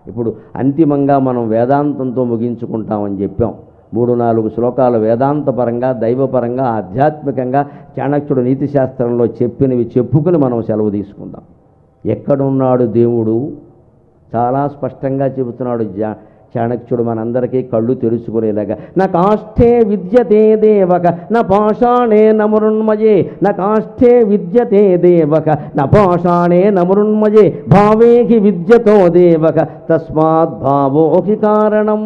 ఇప్పుడు అంతిమంగా మనం వేదాంతంతో ముగించుకుంటామని చెప్పాం. 3-4 శ్లోకాలు వేదాంతపరంగా, దైవపరంగా, ఆధ్యాత్మికంగా చాణక్యుడు నీతిశాస్త్రంలో చెప్పినవి చెప్పుకుని మనం సెలవు తీసుకుందాం. ఎక్కడున్నాడు దేవుడు చాలా స్పష్టంగా చెబుతున్నాడు చాణక్యుడు మనందరికీ కళ్ళు తెరుచుకునేలాగా. నా కాష్ఠే విద్యతే దేవక నా పాషాణే నమృన్మయే, నా కాష్ఠే విద్యతే దేవక నా పాషాణే నమృన్మయే, భావేహి విద్యతో దేవక తస్మాత్ భావోహి కారణం.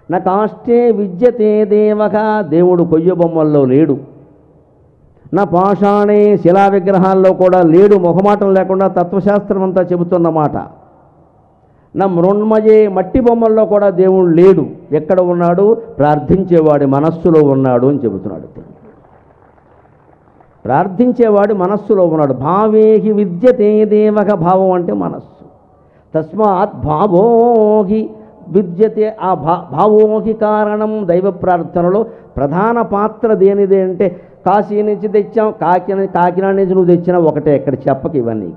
నా కాష్ఠే విద్యతే దేవక, దేవుడు కొయ్య బొమ్మల్లో లేడు. నా పాషాణే శిలా విగ్రహాల్లో కూడా లేడు. మొహమాటం లేకుండా తత్వశాస్త్రం అంతా చెబుతున్న మాట. నా మృణ్మయే మట్టి బొమ్మల్లో కూడా దేవుడు లేడు. ఎక్కడ ఉన్నాడు? ప్రార్థించేవాడి మనస్సులో ఉన్నాడు అని చెబుతున్నాడు. ప్రార్థించేవాడి మనస్సులో ఉన్నాడు. భావేహి విద్యతే దేవక, భావం అంటే మనస్సు. తస్మాత్ భావోహి విద్యతే, ఆ భావోహి కారణం. దైవ ప్రార్థనలో ప్రధాన పాత్ర దేనిదే అంటే, కాశీ నుంచి తెచ్చాం, కాకినాడ నుంచి నువ్వు తెచ్చినా ఒకటే, ఎక్కడ చెప్పక ఇవన్నీ.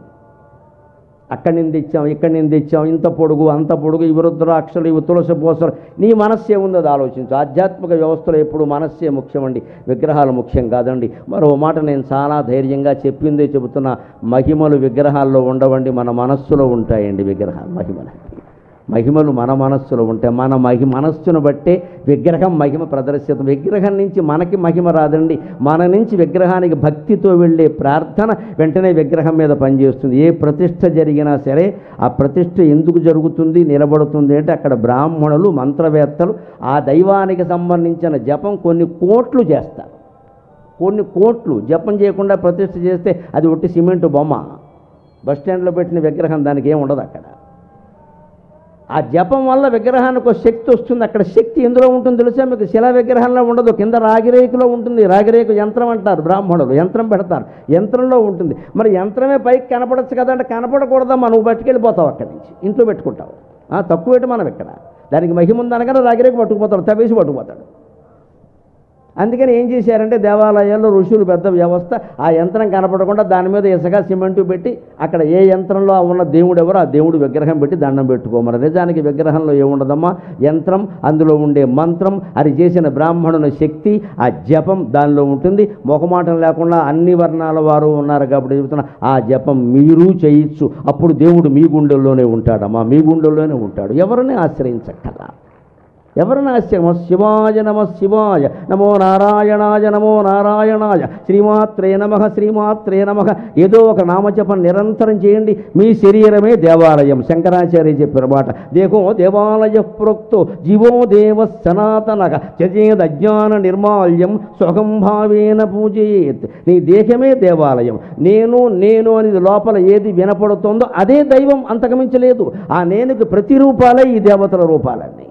అక్కడి నుంచి తెచ్చాం, ఇక్కడి నుంచి తెచ్చాం, ఇంత పొడుగు అంత పొడుగు, ఇవి రుద్రాక్షలు, ఇవి తులసి పోసలు. నీ మనస్సే ఉందో అది ఆలోచించు. ఆధ్యాత్మిక వ్యవస్థలో ఎప్పుడు మనస్సే ముఖ్యమండి, విగ్రహాలు ముఖ్యం కాదండి. మరో మాట నేను చాలా ధైర్యంగా చెప్పిందే చెబుతున్నా, మహిమలు విగ్రహాల్లో ఉండవండి, మన మనస్సులో ఉంటాయండి విగ్రహాలు. మహిమలు మన మనస్సులో ఉంటాయి. మన మనస్సును బట్టే విగ్రహం మహిమ ప్రదర్శితం. విగ్రహం నుంచి మనకి మహిమ రాదండి, మన నుంచి విగ్రహానికి భక్తితో వెళ్ళే ప్రార్థన వెంటనే విగ్రహం మీద పనిచేస్తుంది. ఏ ప్రతిష్ఠ జరిగినా సరే ఆ ప్రతిష్ఠ ఎందుకు జరుగుతుంది, నిలబడుతుంది అంటే అక్కడ బ్రాహ్మణులు, మంత్రవేత్తలు ఆ దైవానికి సంబంధించిన జపం కొన్ని కోట్లు చేస్తారు. కొన్ని కోట్లు జపం చేయకుండా ప్రతిష్ఠ చేస్తే అది ఒట్టి సిమెంటు బొమ్మ. బస్టాండ్లో పెట్టిన విగ్రహం, దానికి ఏం ఉండదు అక్కడ. ఆ జపం వల్ల విగ్రహానికి ఒక శక్తి వస్తుంది. అక్కడ శక్తి ఎందులో ఉంటుంది తెలుసా మీకు? శిలా విగ్రహంలో ఉండదు, కింద రాగిరేకులో ఉంటుంది. రాగిరేకు యంత్రం అంటారు బ్రాహ్మణులు, యంత్రం పెడతారు, యంత్రంలో ఉంటుంది. మరి యంత్రమే పైకి కనపడచ్చు కదా అంటే కనపడకూడదమ్మా, నువ్వు పట్టుకెళ్ళిపోతావు అక్కడి నుంచి, ఇంట్లో పెట్టుకుంటావు. తక్కువ పెట్టి మనం ఇక్కడ దానికి మహిమ ఉందనగానే రాగిరేకు పట్టుకుపోతాడు, తవ్వేసి పట్టుకుపోతాడు. అందుకని ఏం చేశారంటే దేవాలయాల్లో ఋషులు పెద్ద వ్యవస్థ, ఆ యంత్రం కనపడకుండా దాని మీద ఇసుక సిమెంటు పెట్టి అక్కడ ఏ యంత్రంలో ఉన్న దేవుడు ఎవరో ఆ దేవుడు విగ్రహం పెట్టి దండం పెట్టుకోమన్నారు. నిజానికి విగ్రహంలో ఏముండదమ్మా, యంత్రం, అందులో ఉండే మంత్రం, అది చేసిన బ్రాహ్మణుని శక్తి, ఆ జపం దానిలో ఉంటుంది. మొహమాటం లేకుండా అన్ని వర్ణాల వారు ఉన్నారు కాబట్టి చెబుతున్నా, ఆ జపం మీరు చేయొచ్చు. అప్పుడు దేవుడు మీ గుండెల్లోనే ఉంటాడమ్మా, మీ గుండెల్లోనే ఉంటాడు. ఎవరిని ఆశ్రయించక్కర్లా, ఎవరిని ఆశ్రయం. శివాయ నమ శివాయ, నమో నారాయణాయ నమో నారాయణాయ, శ్రీమాత్రే నమః శ్రీమాత్రే నమః. ఏదో ఒక నామజపం నిరంతరం చేయండి, మీ శరీరమే దేవాలయం. శంకరాచార్య చెప్పిన మాట, దేహో దేవాలయ ప్రోక్తో జీవో దేవ సనాతనః త్యజేద్ అజ్ఞాన నిర్మాల్యం స్వగం భావేన పూజయేత్. నీ దేహమే దేవాలయం. నేను నేను అనేది లోపల ఏది వినపడుతుందో అదే దైవం, అంతకుమించలేదు. ఆ నేనుకి ప్రతిరూపాలే ఈ దేవతల రూపాలన్నీ.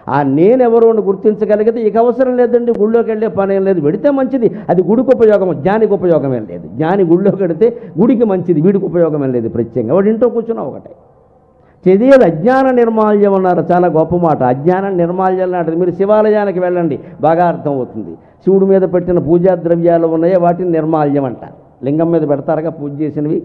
ఆ నేనెవరో గుర్తించగలిగితే ఇక అవసరం లేదండి, గుళ్ళోకి వెళ్ళే పని ఏం లేదు. వెడితే మంచిది, అది గుడికి ఉపయోగం, జ్ఞానికి ఉపయోగం ఏం లేదు. జ్ఞాని గుళ్ళోకి వెడితే గుడికి మంచిది, వీడికి ఉపయోగం ఏం లేదు. ప్రత్యేకంగా వాడు ఇంట్లో కూర్చున్నా ఒకటే. చదివేది అజ్ఞాన నిర్మాల్యం అన్నారు, చాలా గొప్ప మాట. అజ్ఞానం నిర్మాల్యం లాంటిది. మీరు శివాలయానికి వెళ్ళండి, బాగా అర్థమవుతుంది. శివుడి మీద పెట్టిన పూజా ద్రవ్యాలు ఉన్నాయో వాటిని నిర్మాల్యం అంటారు. లింగం మీద పెడతారుగా పూజ చేసినవి,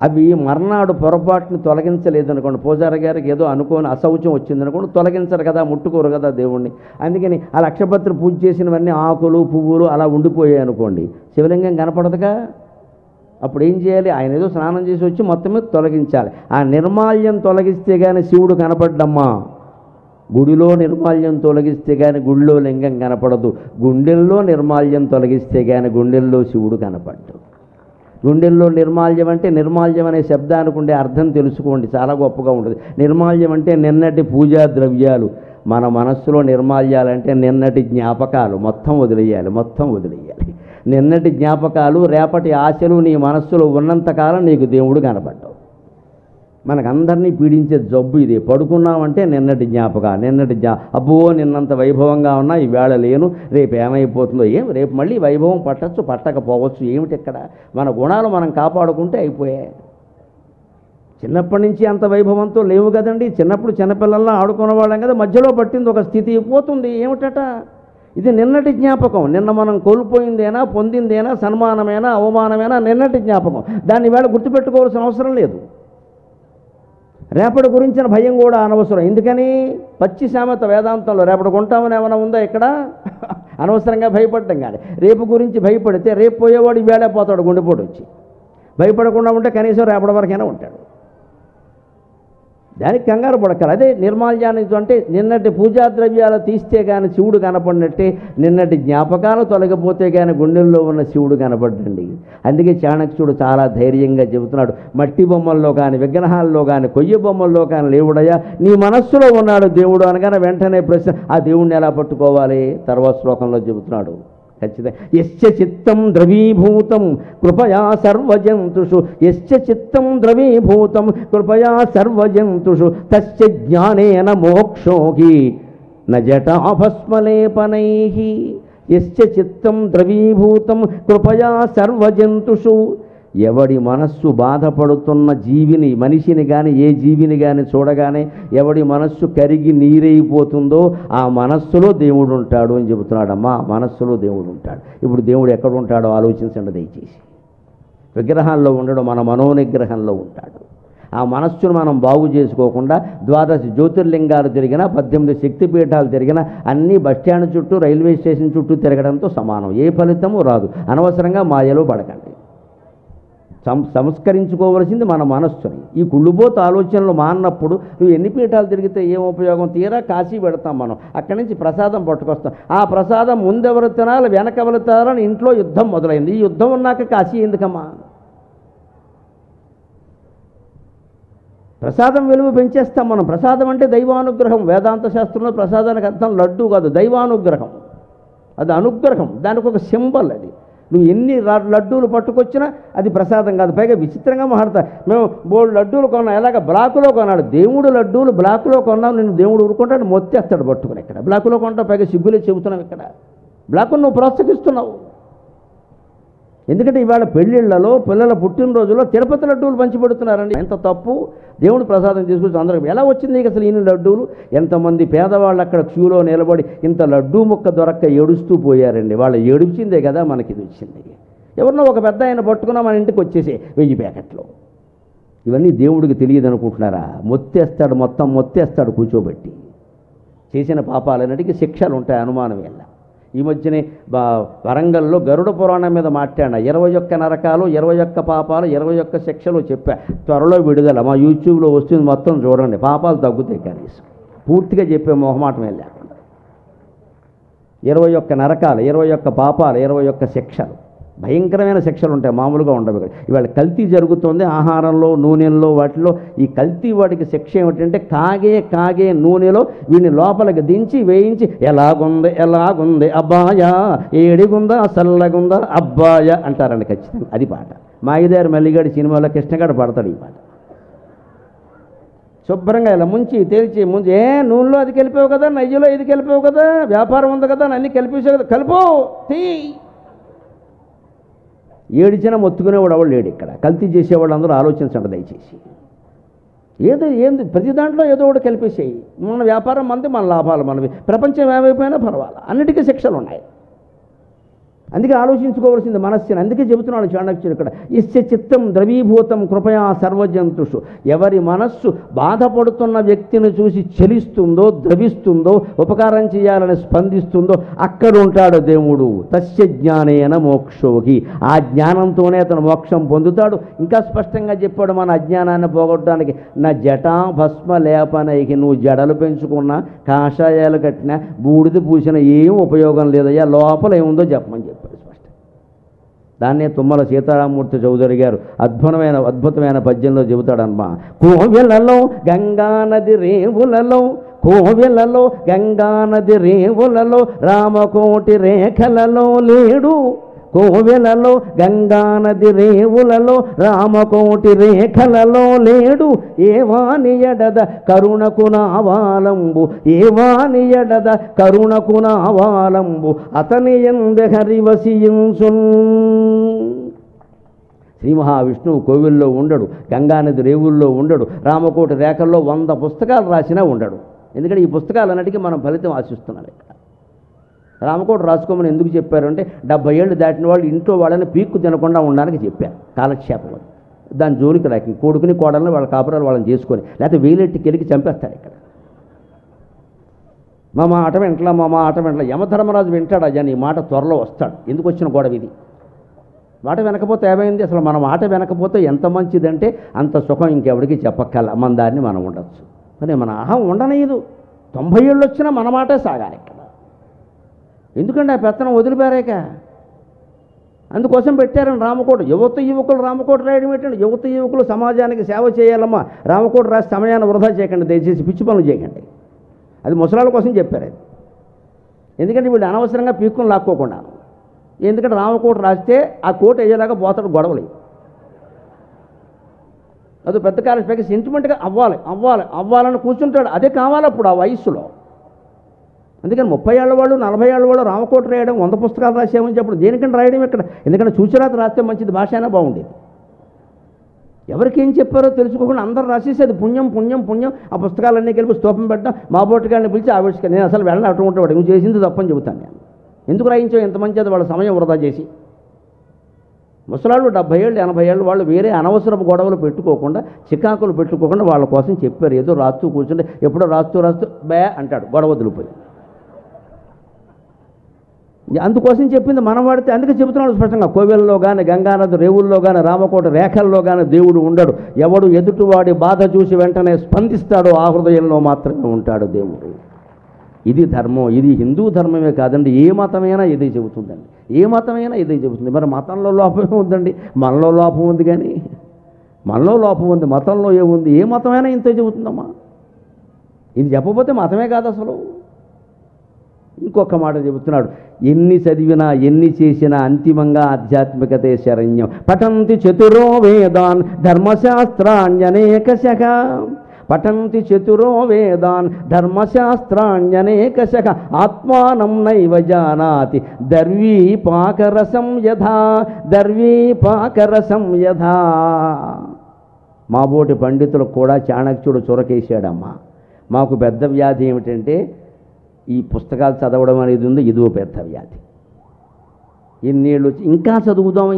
అవి మర్నాడు పొరపాటును తొలగించలేదనుకోండి, పూజారి గారికి ఏదో అనుకోని అశౌచం వచ్చిందనుకోండి, తొలగించరు కదా, ముట్టుకోరు కదా దేవుణ్ణి. అందుకని ఆ లక్షపత్రి పూజ చేసినవన్నీ ఆకులు పువ్వులు అలా ఉండిపోయాయి అనుకోండి, శివలింగం కనపడదుగా. అప్పుడు ఏం చేయాలి? ఆయన ఏదో స్నానం చేసి వచ్చి మొత్తం మీద తొలగించాలి. ఆ నిర్మాల్యం తొలగిస్తే కానీ శివుడు కనపడ్డమ్మా. గుడిలో నిర్మాల్యం తొలగిస్తే కానీ గుడిలో లింగం కనపడదు. గుండెల్లో నిర్మాల్యం తొలగిస్తే కానీ గుండెల్లో శివుడు కనపడ్డు. గుండెల్లో నిర్మాల్యం అంటే, నిర్మాల్యం అనే శబ్దానికి ఉండే అర్థం తెలుసుకోండి, చాలా గొప్పగా ఉంటుంది. నిర్మాల్యం అంటే నిన్నటి పూజా ద్రవ్యాలు. మన మనస్సులో నిర్మాల్యాలంటే నిన్నటి జ్ఞాపకాలు మొత్తం వదిలేయాలి, మొత్తం వదిలేయాలి. నిన్నటి జ్ఞాపకాలు, రేపటి ఆశలు నీ మనస్సులో ఉన్నంతకాలం నీకు దేవుడు కనపడ్డావు. మనకందరినీ పీడించే జబ్బు ఇది. పడుకున్నామంటే నిన్నటి అబ్బో నిన్నంత వైభవంగా ఉన్నా ఈవేళ లేను, రేపు ఏమైపోతుందో, రేపు మళ్ళీ వైభవం పట్టచ్చు, పట్టకపోవచ్చు. ఏమిటి ఇక్కడ? మన గుణాలు మనం కాపాడుకుంటే అయిపోయాయి. చిన్నప్పటి నుంచి అంత వైభవంతో లేవు కదండి. చిన్నప్పుడు చిన్నపిల్లల్లా ఆడుకునే వాళ్ళం కదా, మధ్యలో పట్టింది ఒక స్థితి పోతుంది. ఏమిటట? ఇది నిన్నటి జ్ఞాపకం. నిన్న మనం కోల్పోయిందేనా, పొందిందేనా, సన్మానమేనా, అవమానమేనా, నిన్నటి జ్ఞాపకం. దాన్ని వేళ గుర్తుపెట్టుకోవాల్సిన అవసరం లేదు. రేపటి గురించిన భయం కూడా అనవసరం. ఎందుకని? పచ్చి సామెత వేదాంతంలో రేపటి కొంటామని ఏమైనా ఉందా ఇక్కడ? అనవసరంగా భయపడటం కానీ. రేపు గురించి భయపడితే రేపు పోయేవాడు ఈవేళ పోతాడు గుండెపోటు వచ్చి. భయపడకుండా ఉంటే కనీసం రేపటి వరకైనా ఉంటాడు. దానికి కంగారు పడక్కరు. అదే నిర్మాల్యానికి అంటే నిన్నటి పూజా ద్రవ్యాలు తీస్తే కానీ శివుడు కనపడినట్టే, నిన్నటి జ్ఞాపకాలు తొలగిపోతే కానీ గుండెల్లో ఉన్న శివుడు కనపడ్డండి. అందుకే చాణక్యుడు చాలా ధైర్యంగా చెబుతున్నాడు, మట్టి బొమ్మల్లో కానీ విగ్రహాల్లో కానీ కొయ్య బొమ్మల్లో కానీ లేవుడయ్యా, నీ మనస్సులో ఉన్నాడు దేవుడు అనగానే వెంటనే ప్రశ్న, ఆ దేవుణ్ణి ఎలా పట్టుకోవాలి? తర్వాత శ్లోకంలో చెబుతున్నాడు ఖచ్చితంగా. యస్య చిత్తం ద్రవీభూతం కృపయా సర్వజంతుషు, యస్య చిత్తం ద్రవీభూతం కృపయా సర్వజంతుషు తస్య జ్ఞానేన మోక్షోహి న జటాభస్మలేపనైః. యస్య చిత్తం ద్రవీభూతం కృపయా సర్వజంతుషు, ఎవడి మనస్సు బాధపడుతున్న జీవిని, మనిషిని కానీ ఏ జీవిని కానీ చూడగానే ఎవడి మనస్సు కరిగి నీరైపోతుందో ఆ మనస్సులో దేవుడు ఉంటాడు అని చెబుతున్నాడమ్మా. మనస్సులో దేవుడు ఉంటాడు. ఇప్పుడు దేవుడు ఎక్కడ ఉంటాడో ఆలోచించండి దయచేసి. విగ్రహాల్లో ఉండడం, మన మనోనిగ్రహంలో ఉంటాడు. ఆ మనస్సును మనం బాగు చేసుకోకుండా 12 జ్యోతిర్లింగాలు తిరిగినా, 18 శక్తిపీఠాలు తిరిగినా, అన్నీ బస్టాండ్ చుట్టూ రైల్వే స్టేషన్ చుట్టూ తిరగడంతో సమానం. ఏ ఫలితము రాదు. అనవసరంగా మాయలో పడకండి. సంస్కరించుకోవలసింది మన మనస్సుని. ఈ కుళ్ళుబోతు ఆలోచనలు మాన్నప్పుడు నువ్వు ఎన్ని పీఠాలు తిరిగితే ఏం ఉపయోగం? తీరా కాశీ పెడతాం మనం, అక్కడి నుంచి ప్రసాదం పట్టుకొస్తాం. ఆ ప్రసాదం ముందెవరు తినాలి వెనకెవరు తినాలని ఇంట్లో యుద్ధం మొదలైంది. ఈ యుద్ధం ఉన్నాక కాశీ ఎందుకమ్మా? ప్రసాదం విలువ పెంచేస్తాం మనం. ప్రసాదం అంటే దైవానుగ్రహం. వేదాంత శాస్త్రంలో ప్రసాదానికి అర్థం లడ్డు కాదు, దైవానుగ్రహం. అది అనుగ్రహం, దానికి ఒక సింబల్. అది నువ్వు ఎన్ని లడ్డూలు పట్టుకొచ్చినా అది ప్రసాదం కాదు. పైగా విచిత్రంగా మాట్లాడతా, మేము 3 లడ్డూలు కొన్నాం, ఎలాగ బ్లాకులో కొన్నాడు. దేవుడు లడ్డూలు బ్లాకులో కొన్నావు, నేను దేవుడు ఊరుకుంటాడు, మొత్తేస్తాడు పట్టుకుని. ఇక్కడ బ్లాకులో కొంటావు, పైగా సిగ్గులే చెబుతున్నావు. ఇక్కడ బ్లాకును నువ్వు ప్రోత్సహిస్తున్నావు. ఎందుకంటే ఇవాళ పెళ్ళిళ్ళలో, పిల్లల పుట్టినరోజులో తిరుపతి లడ్డూలు పంచిపెడుతున్నారండి. ఎంత తప్పు! దేవుడు ప్రసాదం తీసుకొచ్చి అందరికి ఎలా వచ్చింది నీకు అసలు ఇన్ని లడ్డూలు? ఎంతమంది పేదవాళ్ళు అక్కడ క్యూలో నిలబడి ఇంత లడ్డూ ముక్క దొరక్క ఏడుస్తూ పోయారండి. వాళ్ళు ఏడుచిందే కదా మనకి ఇది వచ్చింది. ఎవరినో ఒక పెద్ద ఆయన పట్టుకున్నా మన ఇంటికి వచ్చేసి 1000 ప్యాకెట్లు. ఇవన్నీ దేవుడికి తెలియదు అనుకుంటున్నారా? మొత్తేస్తాడు, మొత్తం మొత్తేస్తాడు కూర్చోబెట్టి. చేసిన పాపాలన్నిటికీ శిక్షలు ఉంటాయి, అనుమానం ఎలా. ఈ మధ్యనే వరంగల్లో గరుడ పురాణం మీద మాట్లాడిన 21 నరకాలు, 21 పాపాలు, 21 శిక్షలు చెప్పా. త్వరలో విడుదల. మా యూట్యూబ్లో వస్తుంది, మొత్తం చూడండి. పాపాలు తగ్గుతాయి కనీసం. పూర్తిగా చెప్పే మొహమాటం లేకుండా. 21 నరకాలు, 21 పాపాలు, 21 శిక్షలు. భయంకరమైన శిక్షలు ఉంటాయి, మామూలుగా ఉండవు. ఇవాళ కల్తీ జరుగుతుంది ఆహారంలో, నూనెల్లో, వాటిలో. ఈ కల్తీ వాటికి శిక్ష ఏమిటంటే కాగే నూనెలో వీడిని లోపలికి దించి వేయించి ఎలాగుంది అబ్బాయా, ఏడిగుందా సల్లగుందా అబ్బాయ అంటారండి ఖచ్చితంగా. అది పాట. మాయిదారు మల్లిగాడి సినిమాలో కృష్ణగాడు పడతాడు ఈ పాట. శుభ్రంగా ఇలా ముంచి తేల్చి నూనెలో అది కలిపావు కదా, నెయ్యిలో ఇది కలిపావు కదా, వ్యాపారం ఉంది కదా, అన్నీ కలిపేసావు కదా, కలుపు తీ. ఏడిచినా మొత్తుకునేవాడు ఎవడు లేడు ఇక్కడ. కల్తీ చేసేవాళ్ళు అందరూ ఆలోచించండి దయచేసి. ఏంది ప్రతి దాంట్లో ఏదో ఒకటి కలిపేసేయి. మన వ్యాపారం మనది, మన లాభాలు మనవి. ప్రపంచం ఏమైపోయినా పర్వాలేదు, అన్నిటికీ శిక్షలు ఉన్నాయి. అందుకే ఆలోచించుకోవాల్సింది మనస్సుని. అందుకే చెబుతున్నాడు చాణక్యుడు ఇక్కడ, యస్య చిత్తం ద్రవీభూతం కృపయా సర్వజంతుషు. ఎవరి మనస్సు బాధపడుతున్న వ్యక్తిని చూసి చలిస్తుందో, ద్రవిస్తుందో, ఉపకారం చేయాలని స్పందిస్తుందో అక్కడ ఉంటాడు దేవుడు. తస్య జ్ఞానేన మోక్షోహి. ఆ జ్ఞానంతోనే అతను మోక్షం పొందుతాడు. ఇంకా స్పష్టంగా చెప్పాడు మన అజ్ఞానాన్ని పోగొట్టడానికి, నా జటా భస్మ లేపనైకి. నువ్వు జడలు పెంచుకున్నా, కాషాయాలు కట్టినా, బూడిద పూసిన ఏం ఉపయోగం లేదయ్యా, లోపల ఏముందో చెప్పమని చెప్పాడు స్పష్టం. దాన్నే తుమ్మల సీతారామూర్తి చౌదరి గారు అద్భుతమైన పద్యంలో చెబుతాడమ్మా. కోవెలలో గంగానది రేవులలో, కోవెలలో గంగానది రేవులలో, రామకోటి రేఖలలో లేడు. కోవెలలో గంగానది రేవులలో, రామకోటి రేఖలలో లేడు. ఏవాని ఎడద కరుణకు నావాలంబు, ఏవాని ఎడద కరుణకు నావాలంబు, అతని ఎందె హరివసించున్. శ్రీ మహావిష్ణువు కోవిల్లో ఉండడు, గంగానది రేవుల్లో ఉండడు, రామకోటి రేఖల్లో 100 పుస్తకాలు రాసినా ఉండడు. ఎందుకంటే ఈ పుస్తకాలన్నిటికీ మనం ఫలితం ఆశిస్తున్నాం. ఇక్కడ రామకోట రాసుకోమని ఎందుకు చెప్పారంటే 70 ఏళ్ళు దాటిన వాళ్ళు ఇంట్లో వాళ్ళని పీక్కు తినకుండా ఉండడానికి చెప్పారు. కాలక్షేపం. దాని జోలికి రాకి కొడుకుని కోడల్ని వాళ్ళ కాపురాలు వాళ్ళని చేసుకొని, లేకపోతే వేలెట్టి కెలికి చంపేస్తారు ఇక్కడ. మా మాట వెంటలా యమధర్మరాజు వింటాడు. అయ్యా నీ మాట త్వరలో వస్తాడు. ఎందుకు వచ్చిన గొడవ ఇది? మాట వెనకపోతే ఏమైంది? అసలు మన మాట వెనకపోతే ఎంత మంచిదంటే అంత సుఖం ఇంకెవడికి చెప్పక్కల. మన దాన్ని మనం ఉండొచ్చు. కానీ మన అహం ఉండనీయదు. 90 ఏళ్ళు వచ్చినా మన మాటే సాగాలి ఇక్కడ. ఎందుకంటే ఆ పెత్తనం వదిలిపారాక. అందుకోసం పెట్టారని రామకోట. యువకులు రామకోట రాయడం ఏంటండి? యువకులు సమాజానికి సేవ చేయాలమ్మా. రామకోట రాసి సమయాన్ని వృధా చేయకండి, దయచేసి పిచ్చి పనులు చేయకండి. అది ముసలాళ్ళ కోసం చెప్పారు అది. ఎందుకంటే వీళ్ళు అనవసరంగా పీక్కుని లాక్కోకుండా. ఎందుకంటే రామకోట రాస్తే ఆ కోట అయ్యేలాగా పోతాడు గొడవలు. అది పెద్ద కాలేజ్ పైకి సెంటిమెంట్గా అవ్వాలని కూర్చుంటాడు. అదే కావాలి అప్పుడు ఆ వయస్సులో. అందుకని 30 ఏళ్ళ వాళ్ళు 40 ఏళ్ళ వాళ్ళు రామకోట రాయడం, 100 పుస్తకాలు రాసేమని చెప్పడం దేనికంటే రాయడం ఇక్కడ. ఎందుకంటే చూచిరాత రాస్తే మంచిది, భాష అయినా బాగుండేది. ఎవరికి ఏం చెప్పారో తెలుసుకోకుండా అందరూ రాసేసేది పుణ్యం. ఆ పుస్తకాలన్నీ కలిపి స్తూపం పెట్టడం, మా బోటుగాడిని పిలిచి ఆవిష్కరణ. నేను అసలు వెళ్ళని అటు ఉంటాడు. నువ్వు చేసింది తప్పని చెబుతాను నేను. ఎందుకు రాయించావు ఎంత మంచిది? వాళ్ళ సమయం వృధా చేసి. ముసలాళ్ళు 70 ఏళ్ళు 80 ఏళ్ళు వాళ్ళు వేరే అనవసరపు గొడవలు పెట్టుకోకుండా, చికాకులు పెట్టుకోకుండా వాళ్ళ కోసం చెప్పారు. ఏదో రాస్తూ కూర్చుంటే ఎప్పుడో రాస్తూ బే అంటాడు, గొడవ వదిలిపోయి. అందుకోసం చెప్పింది మనం వాడితే. అందుకే చెబుతున్నాడు స్పష్టంగా, కోవెల్లో కానీ గంగానది రేవుల్లో కానీ రామకోట రేఖల్లో కానీ దేవుడు ఉండడు. ఎవడు ఎదుటివాడి బాధ చూసి వెంటనే స్పందిస్తాడో ఆ హృదయంలో మాత్రమే ఉంటాడు దేవుడు. ఇది ధర్మం. ఇది హిందూ ధర్మమే కాదండి, ఏ మతమైనా ఇదే చెబుతుందండి. ఏ మతమైనా ఇదే చెబుతుంది. మరి మతంలో లోపమే ఉందండి, మనలో లోపం ఉంది. కానీ మనలో లోపం ఉంది, మతంలో ఏముంది? ఏ మతమైనా ఇంతే చెబుతుందమ్మా. ఇది చెప్పకపోతే మతమే కాదు అసలు. ఇంకొక మాట చెబుతున్నాడు, ఎన్ని చదివినా ఎన్ని చేసినా అంతిమంగా ఆధ్యాత్మికతే శరణ్యం. పఠంతి చతురో వేదాన్ ధర్మశాస్త్రాణ్యనేకశః. పఠంతి చతురో వేదాన్ ధర్మశాస్త్రాణ్యనేకశః. ఆత్మానం నైవ జానాతి దర్వీపాకరసం యథా. మాబోటి పండితులకు కూడా చాణక్యుడు చురకేశాడమ్మా. మాకు పెద్ద వ్యాధి ఏమిటంటే ఈ పుస్తకాలు చదవడం అనేది ఉంది. ఇదో పెద్ద వ్యాధి. ఎన్నేళ్ళు ఇంకా చదువుదాం.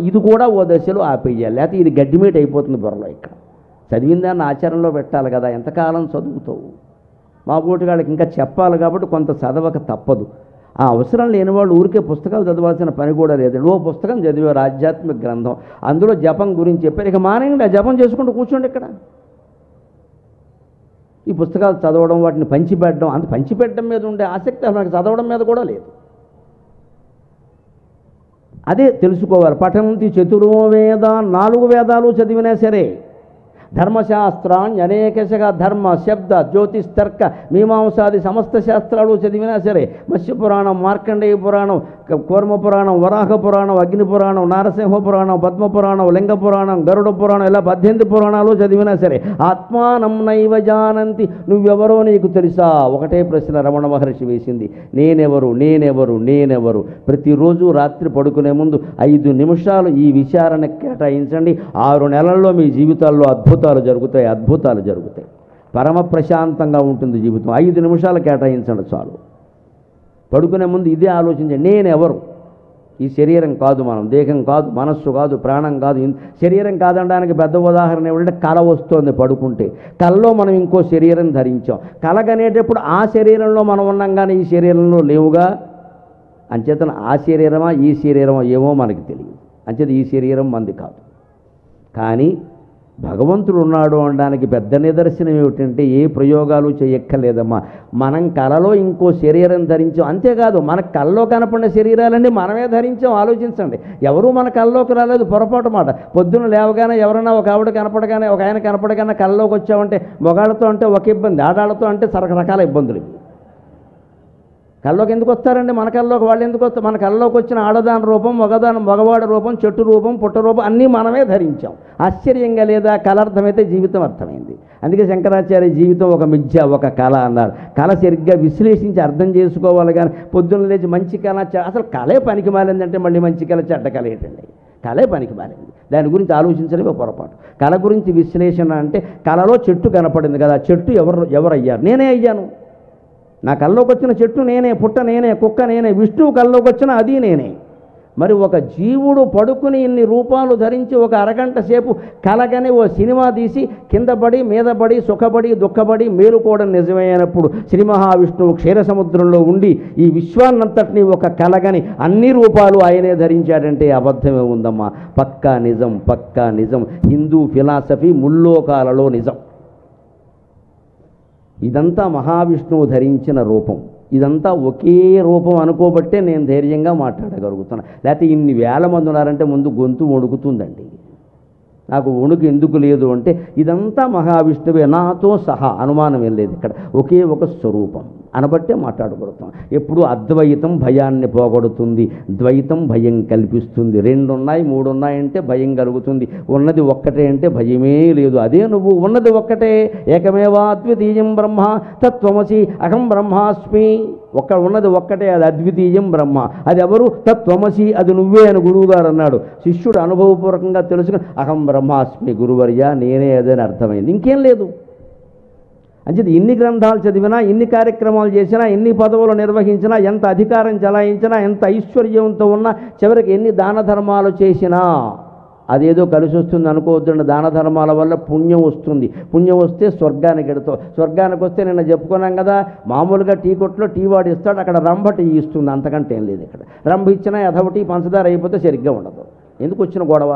ఇది కూడా ఓ దశలో ఆపేయాలి, లేకపోతే ఇది గడ్డిమేట్ అయిపోతుంది బుర్రలో. ఇక్కడ చదివిన దాన్ని ఆచరణలో పెట్టాలి కదా. ఎంతకాలం చదువుతావు? మా బోటిగాళ్ళకి ఇంకా చెప్పాలి కాబట్టి కొంత చదవక తప్పదు. ఆ అవసరం లేని వాళ్ళు ఊరికే పుస్తకాలు చదవాల్సిన పని కూడా లేదండి. ఓ పుస్తకం చదివారు, ఆధ్యాత్మిక గ్రంథం, అందులో జపం గురించి చెప్పారు. ఇక మానేయండి, ఆ జపం చేసుకుంటూ కూర్చోండి ఇక్కడ. ఈ పుస్తకాలు చదవడం, వాటిని పంచిపెట్టడం, అంత పంచిపెట్టడం మీద ఉండే ఆసక్తి మనకు చదవడం మీద కూడా లేదు. అదే తెలుసుకోవాలి. పఠంతి చతురో వేద, 4 వేదాలు చదివినా సరే, ధర్మశాస్త్రాన్ని అనేకశః, ధర్మ శబ్ద జ్యోతిస్తర్క మీమాంసాది సమస్త శాస్త్రాలు చదివినా సరే, మత్స్య పురాణం, మార్కండేయ పురాణం, కూర్మ పురాణం, వరాహ పురాణం, అగ్ని పురాణం, నారసింహ పురాణం, పద్మ పురాణం, లింగ పురాణం, గరుడ పురాణం, ఇలా 18 పురాణాలు చదివినా సరే ఆత్మానం నైవ జానంతి. నువ్వెవరో నీకు తెలుసా? ఒకటే ప్రశ్న రమణ మహర్షి వేసింది, నేనెవరు. ప్రతిరోజు రాత్రి పడుకునే ముందు 5 నిమిషాలు ఈ విచారణకు కేటాయించండి. 6 నెలల్లో మీ జీవితాల్లో అద్భుతాలు జరుగుతాయి. పరమ ప్రశాంతంగా ఉంటుంది జీవితం. 5 నిమిషాలు కేటాయించండి చాలు. పడుకునే ముందు ఇదే ఆలోచించండి, నేనెవరు? ఈ శరీరం కాదు, మనం దేహం కాదు, మనస్సు కాదు, ప్రాణం కాదు. శరీరం కాదనడానికి పెద్ద ఉదాహరణ ఏమిటంటే కళ వస్తుంది పడుకుంటే. కళలో మనం ఇంకో శరీరం ధరించాం. కళగనేటప్పుడు ఆ శరీరంలో మనం ఉన్నాం కానీ ఈ శరీరంలో లేవుగా. అంచేతన ఆ శరీరమా ఈ శరీరమా ఏమో మనకి తెలియదు. అంచేత ఈ శరీరం మంది కాదు. కానీ భగవంతుడు ఉన్నాడు అనడానికి పెద్ద నిదర్శనం ఏమిటంటే ఏ ప్రయోగాలు చేయక్కర్లేదమ్మా. మనం కళలో ఇంకో శరీరం ధరించాం. అంతేకాదు మన కళ్ళలో కనపడిన శరీరాలన్నీ మనమే ధరించాం. ఆలోచించండి, ఎవరూ మన కళ్ళలోకి రాలేదు. పొరపాటు మాట. పొద్దున్న లేవగానే ఎవరైనా ఒక ఆవిడ కనపడగానే, ఒక ఆయన కనపడగానే కళ్ళలోకి వచ్చామంటే మగాళ్ళతో అంటే ఒక ఇబ్బంది, ఆడాళ్ళతో అంటే రకరకాల ఇబ్బందులు. కళ్ళలోకి ఎందుకు వస్తారండి? మన కళ్ళలోకి వాళ్ళు ఎందుకు వస్తారు? మన కళ్ళలోకి వచ్చిన ఆడదాని రూపం, మగవాడి రూపం, చెట్టు రూపం, పుట్ట రూపం అన్నీ మనమే ధరించాం. ఆశ్చర్యంగా లేదా? కళ అర్థమైతే జీవితం అర్థమైంది. అందుకే శంకరాచార్య జీవితం ఒక మిథ్య, ఒక కళ అన్నారు. కళ సరిగ్గా విశ్లేషించి అర్థం చేసుకోవాలి. కానీ పొద్దున్న లేచి మంచి కళ, అసలు కళే పనికి మాలిందంటే మళ్ళీ మంచి కళ చెడ్డ కళ ఏంటండి? కళే పనికి మాలింది. దాని గురించి ఆలోచించడమే పొరపాటు. కళ గురించి విశ్లేషణ అంటే కళలో చెట్టు కనపడింది కదా, చెట్టు ఎవరయ్యారు? నేనే అయ్యాను. నా కళ్ళలోకి వచ్చిన చెట్టు నేనే, పుట్ట నేనే, కుక్క నేనే, విష్ణువు కళ్ళలోకి వచ్చిన అది నేనే. మరి ఒక జీవుడు పడుకుని ఇన్ని రూపాలు ధరించి ఒక అరగంట సేపు కలగని ఓ సినిమా తీసి కింద పడి మీద పడి సుఖపడి దుఃఖపడి మేలుకోవడం నిజమైనప్పుడు శ్రీ మహావిష్ణువు క్షీరసముద్రంలో ఉండి ఈ విశ్వాన్నంతటినీ ఒక కలగని అన్ని రూపాలు ఆయనే ధరించాడంటే అబద్ధమే ఉందమ్మా. పక్కా నిజం, పక్కా నిజం. హిందూ ఫిలాసఫీ ముల్లోకాలలో నిజం. ఇదంతా మహావిష్ణువు ధరించిన రూపం. ఇదంతా ఒకే రూపం అనుకోబట్టే నేను ధైర్యంగా మాట్లాడగలుగుతున్నా. లేకపోతే ఇన్ని వేల మంది ఉన్నారంటే ముందు గొంతు వణుకుతుందండి. నాకు వణుకు ఎందుకు లేదు అంటే ఇదంతా మహావిష్ణువే నాతో సహా, అనుమానం ఏం లేదు. ఇక్కడ ఒకే ఒక స్వరూపం అనబట్టే మాట్లాడగలుగుతాం. ఎప్పుడు అద్వైతం భయాన్ని పోగొడుతుంది, ద్వైతం భయం కల్పిస్తుంది. 2 ఉన్నాయి 3 ఉన్నాయంటే భయం కలుగుతుంది. ఉన్నది ఒక్కటే అంటే భయమే లేదు. అదే నువ్వు ఉన్నది ఒక్కటే. ఏకమేవా అద్వితీయం బ్రహ్మ తత్వమసి అహం బ్రహ్మాస్మి. ఉన్నది ఒక్కటే, అది అద్వితీయం బ్రహ్మ. అది ఎవరు? తత్వమసి, అది నువ్వే అని గురువుగారు అన్నాడు. శిష్యుడు అనుభవపూర్వకంగా తెలుసుకుని అహం బ్రహ్మాస్మి గురువర్య, నేనే అదని అర్థమైంది. ఇంకేం లేదు. అంచేది ఇన్ని గ్రంథాలు చదివినా, ఇన్ని కార్యక్రమాలు చేసినా, ఎన్ని పదవులు నిర్వహించినా, ఎంత అధికారం చలాయించినా, ఎంత ఐశ్వర్యంతో ఉన్నా, చివరికి ఎన్ని దాన ధర్మాలు చేసినా అదేదో కలిసి వస్తుంది అనుకోవద్దండి. దాన ధర్మాల వల్ల పుణ్యం వస్తుంది. పుణ్యం వస్తే స్వర్గానికి ఎడతావు. స్వర్గానికి వస్తే నిన్న చెప్పుకున్నాం కదా, మామూలుగా టీ కొట్లో టీ వాడు ఇస్తాడు, అక్కడ రంభ టీ ఇస్తుంది. అంతకంటే ఏం లేదు. ఇక్కడ రంభ ఇచ్చినా ఎదవటి పంచదార అయిపోతే సరిగ్గా ఉండదు. ఎందుకు వచ్చిన గొడవ?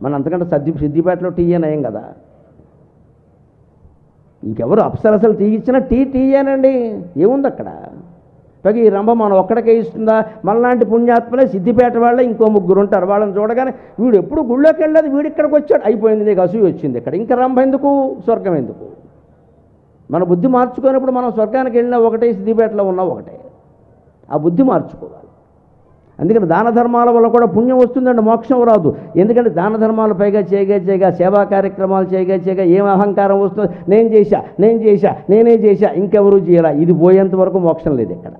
మన అంతకంటే సిద్దిపేటలో టీ నయం కదా. ఇంకెవరు అప్సరసలు టీ ఇచ్చినా టీయేనండి. ఏముంది అక్కడ? పైగా ఈ రంభ మనం ఒక్కడికే ఇస్తుందా? మనలాంటి పుణ్యాత్మలే సిద్దిపేట వాళ్ళే ఇంకో 3 ఉంటారు. వాళ్ళని చూడగానే వీడు ఎప్పుడు గుళ్ళోకి వెళ్ళలేదు, వీడు ఇక్కడికి వచ్చాడు, అయిపోయింది, నీకు అసూయ వచ్చింది. ఇక్కడ ఇంకా రంభ ఎందుకు, స్వర్గం ఎందుకు? మన బుద్ధి మార్చుకున్నప్పుడు మనం స్వర్గానికి వెళ్ళినా ఒకటే, సిద్దిపేటలో ఉన్నా ఒకటే. ఆ బుద్ధి మార్చుకోవాలి. అందుకని దాన ధర్మాల వల్ల కూడా పుణ్యం వస్తుందండి, మోక్షం రాదు. ఎందుకంటే దాన ధర్మాలు పైగా చేయగా సేవా కార్యక్రమాలు చేయగా ఏం అహంకారం వస్తుంది? నేనే చేశా ఇంకెవరూ చేయాల. ఇది పోయేంత వరకు మోక్షం లేదు ఇక్కడ.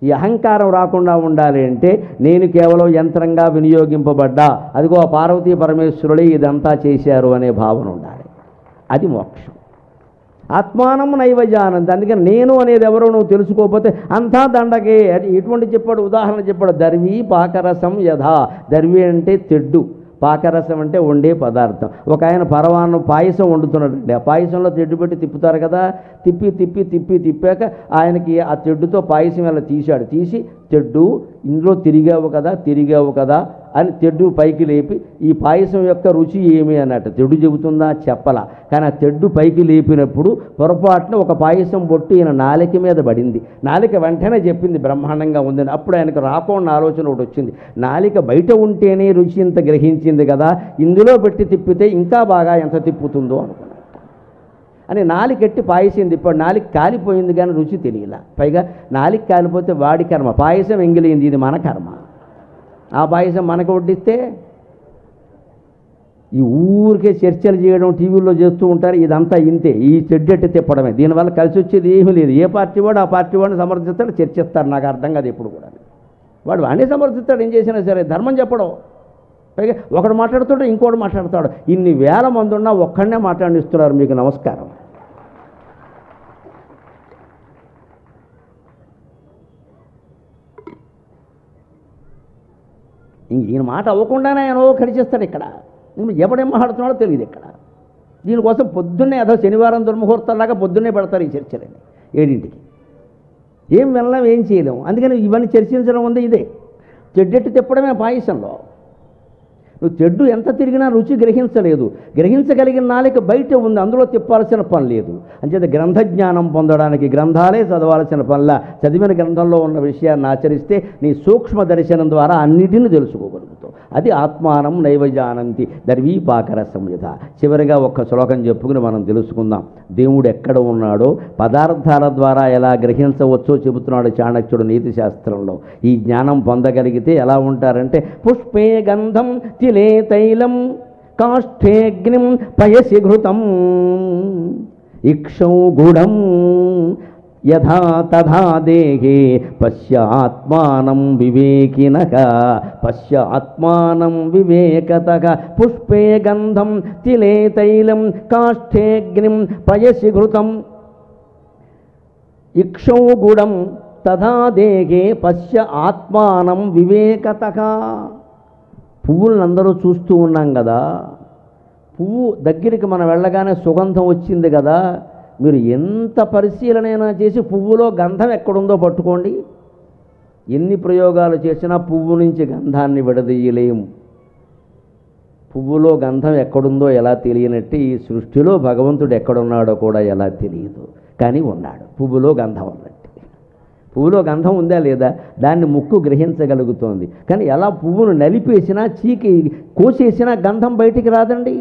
ఈ అహంకారం రాకుండా ఉండాలి అంటే నేను కేవలం యంత్రంగా వినియోగింపబడ్డా, అదిగో పార్వతీ పరమేశ్వరుడే ఇదంతా చేశారు అనే భావన ఉండాలి. అది మోక్షం. ఆత్మానం నైవజానంతి. అందుకని నేను అనేది ఎవరో నువ్వు తెలుసుకోకపోతే అంతా దండగే. ఎటువంటి చెప్పాడు? ఉదాహరణ చెప్పాడు. దర్వి పాకరసం యథా. దర్వి అంటే తెడ్డు, పాకరసం అంటే వండే పదార్థం. ఒక ఆయన పరవాన్నం పాయసం వండుతున్నాడండి. ఆ పాయసంలో తెడ్డు పెట్టి తిప్పుతారు కదా. తిప్పాక ఆయనకి ఆ తెడ్డుతో పాయసం ఇలా తీసి తెడ్డు ఇందులో తిరిగావు కదా అని తెడ్డు పైకి లేపి ఈ పాయసం యొక్క రుచి ఏమి అన్నట్టు తెడ్డు చెబుతుందా? చెప్పలా. కానీ ఆ తెడ్డు పైకి లేపినప్పుడు పొరపాటున ఒక పాయసం బొట్టు ఈయన నాలిక మీద పడింది. నాలిక వెంటనే చెప్పింది బ్రహ్మాండంగా ఉందని. అప్పుడు ఆయనకు రాకుండా ఆలోచన ఒకటి వచ్చింది. నాలిక బయట ఉంటేనే రుచి ఇంత గ్రహించింది కదా, ఇందులో పెట్టి తిప్పితే ఇంకా బాగా ఎంత తిప్పుతుందో అనుకున్నాడు. అని నాలికెట్టి పాయసం తిప్పాడు. నాలిక కాలిపోయింది కానీ రుచి తెలియలా. పైగా నాలిక కాలిపోతే వాడి కర్మ, పాయసం ఎంగిలింది, ఇది మన కర్మ. ఆ పాయసం మనకు వడ్డిస్తే ఈ ఊరికే చర్చలు చేయడం టీవీల్లో చేస్తూ ఉంటారు. ఇదంతా ఇంతే, ఈ చెడ్డెట్టి తిప్పడమే. దీనివల్ల కలిసి వచ్చేది ఏమీ లేదు. ఏ పార్టీ వాడు ఆ పార్టీ వాడిని సమర్థిస్తాడు, చర్చిస్తారు. నాకు అర్థం కాదు ఎప్పుడు కూడా. వాడిని సమర్థిస్తాడు ఏం చేసినా సరే. ధర్మం చెప్పడం. పైగా ఒకడు మాట్లాడుతుంటే ఇంకోటి మాట్లాడతాడు. ఇన్ని వేల మంది ఉన్నా ఒక్కడనే మాట్లాడిస్తున్నారు. మీకు నమస్కారం. ఈయన మాట అవ్వకుండానే ఆయన ఖర్చేస్తాడు. ఇక్కడ ఎవడేం మాట్లాడుతున్నాడో తెలియదు. ఇక్కడ దీనికోసం పొద్దున్నే ఏదో శనివారం దుర్ముహూర్తాలాగా పొద్దున్నే పెడతారు ఈ చర్చలండి 7ంటికి. ఏం వెళ్ళలేం, ఏం చేయలేము. అందుకని ఇవన్నీ చర్చించడం ఉంది. ఇదే చెడ్డెట్టు తిప్పడమే పాయసంలో. నువ్వు చెడ్డు ఎంత తిరిగినా రుచి గ్రహించలేదు. గ్రహించగలిగిన నాలిక బయట ఉంది, అందులో తిప్పాల్సిన పని లేదు. అంచేత గ్రంథ జ్ఞానం పొందడానికి గ్రంథాలే చదవాల్సిన పనిలా చదివిన గ్రంథంలో ఉన్న విషయాన్ని ఆచరిస్తే నీ సూక్ష్మ దర్శనం ద్వారా అన్నిటిని తెలుసుకోగలుగుతావు. అది ఆత్మానం నైవజానంతి దర్వీపాకర సంయుధ. చివరిగా ఒక్క శ్లోకం చెప్పుకుని మనం తెలుసుకుందాం. దేవుడు ఎక్కడ ఉన్నాడో పదార్థాల ద్వారా ఎలా గ్రహించవచ్చో చెబుతున్నాడు చాణక్యుడు నీతి శాస్త్రంలో. ఈ జ్ఞానం పొందగలిగితే ఎలా ఉంటారంటే పుష్పే గంధం తిలే తైలం కాష్ఠేగ్నిం పయసి ఘృతం ఇక్షౌ గుడం యథా తథా దేహే పశ్యాత్మానం వివేకినః పశ్యాత్మానం వివేకతః. పుష్పే గంధం తిలే తైలం కాష్ఠేగ్నిం పయసి ఘృతం ఇక్షౌ గుడం తథా దేహే పశ్య ఆత్మానం వివేకతః. పువ్వులను అందరూ చూస్తూ ఉన్నాం కదా, పువ్వు దగ్గరికి మనం వెళ్ళగానే సుగంధం వచ్చింది కదా, మీరు ఎంత పరిశీలనైనా చేసి పువ్వులో గంధం ఎక్కడుందో పట్టుకోండి. ఎన్ని ప్రయోగాలు చేసినా పువ్వు నుంచి గంధాన్ని విడదీయలేము. పువ్వులో గంధం ఎక్కడుందో ఎలా తెలియనట్టు ఈ సృష్టిలో భగవంతుడు ఎక్కడున్నాడో కూడా ఎలా తెలియదు, కానీ ఉన్నాడు. పువ్వులో గంధం ఉన్నట్టు. పువ్వులో గంధం ఉందా లేదా దాన్ని ముక్కు గ్రహించగలుగుతోంది, కానీ ఎలా పువ్వును నలిపేసినా చీకి కోసేసినా గంధం బయటికి రాదండి.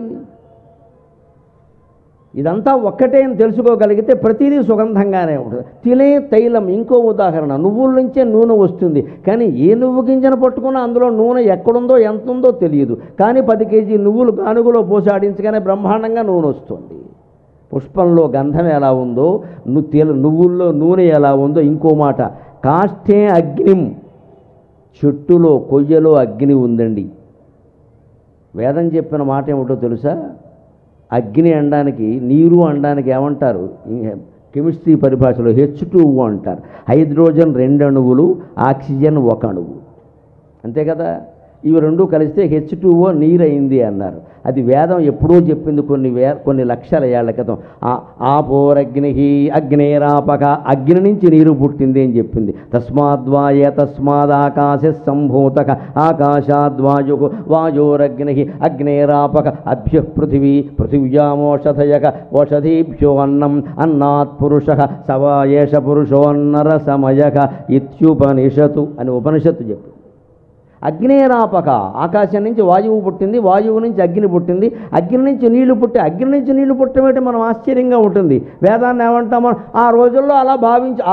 ఇదంతా ఒక్కటే అని తెలుసుకోగలిగితే ప్రతిదీ సుగంధంగానే ఉంటుంది. తిలే తైలం ఇంకో ఉదాహరణ, నువ్వుల నుంచే నూనె వస్తుంది, కానీ ఏ నువ్వు గింజను పట్టుకున్నా అందులో నూనె ఎక్కడుందో ఎంత ఉందో తెలియదు, కానీ 10 కేజీ నువ్వులు గానుగులో పోసాడించగానే బ్రహ్మాండంగా నూనె వస్తుంది. పుష్పంలో గంధం ఎలా ఉందో నువ్వుల్లో నూనె ఎలా ఉందో. ఇంకో మాట, కాష్టే అగ్నిం, చెట్టులో కొయ్యలో అగ్ని ఉందండి. వేదం చెప్పిన మాట ఏమిటో తెలుసా? అగ్ని అనడానికి నీరు అనడానికి ఏమంటారు? కెమిస్ట్రీ పరిభాషలో H2O అంటారు. హైడ్రోజన్ 2 అణువులు, ఆక్సిజన్ 1 అణువు, అంతే కదా. ఇవి రెండు కలిస్తే H2O నీరు అయింది అన్నారు. అది వేదం ఎప్పుడో చెప్పింది, కొన్ని లక్షల ఏళ్ల క్రితం. ఆపోరగ్ని అగ్నేరాపక, అగ్ని నుంచి నీరు పుట్టింది అని చెప్పింది. తస్మాద్వాయ తస్మాదాకాశ సంభూతక ఆకాశాద్వాయు వాయోరగ్ని అగ్నేరాపక అభ్య పృథివీ పృథివ్యామోషధయక ఓషధీభ్యో అన్నం అన్నాత్ పురుష సవాయేష పురుషోన్నర సమయక ఇత్యుపనిషత్తు అని ఉపనిషత్తు చెప్పింది. అగ్నేరాపక, ఆకాశం నుంచి వాయువు పుట్టింది, వాయువు నుంచి అగ్ని పుట్టింది, అగ్ని నుంచి నీళ్లు పుట్టి, అగ్ని నుంచి నీళ్లు పుట్టమేంటి మనం ఆశ్చర్యంగా ఉంటుంది. వేదాన్ని ఏమంటాం మనం? ఆ రోజుల్లో అలా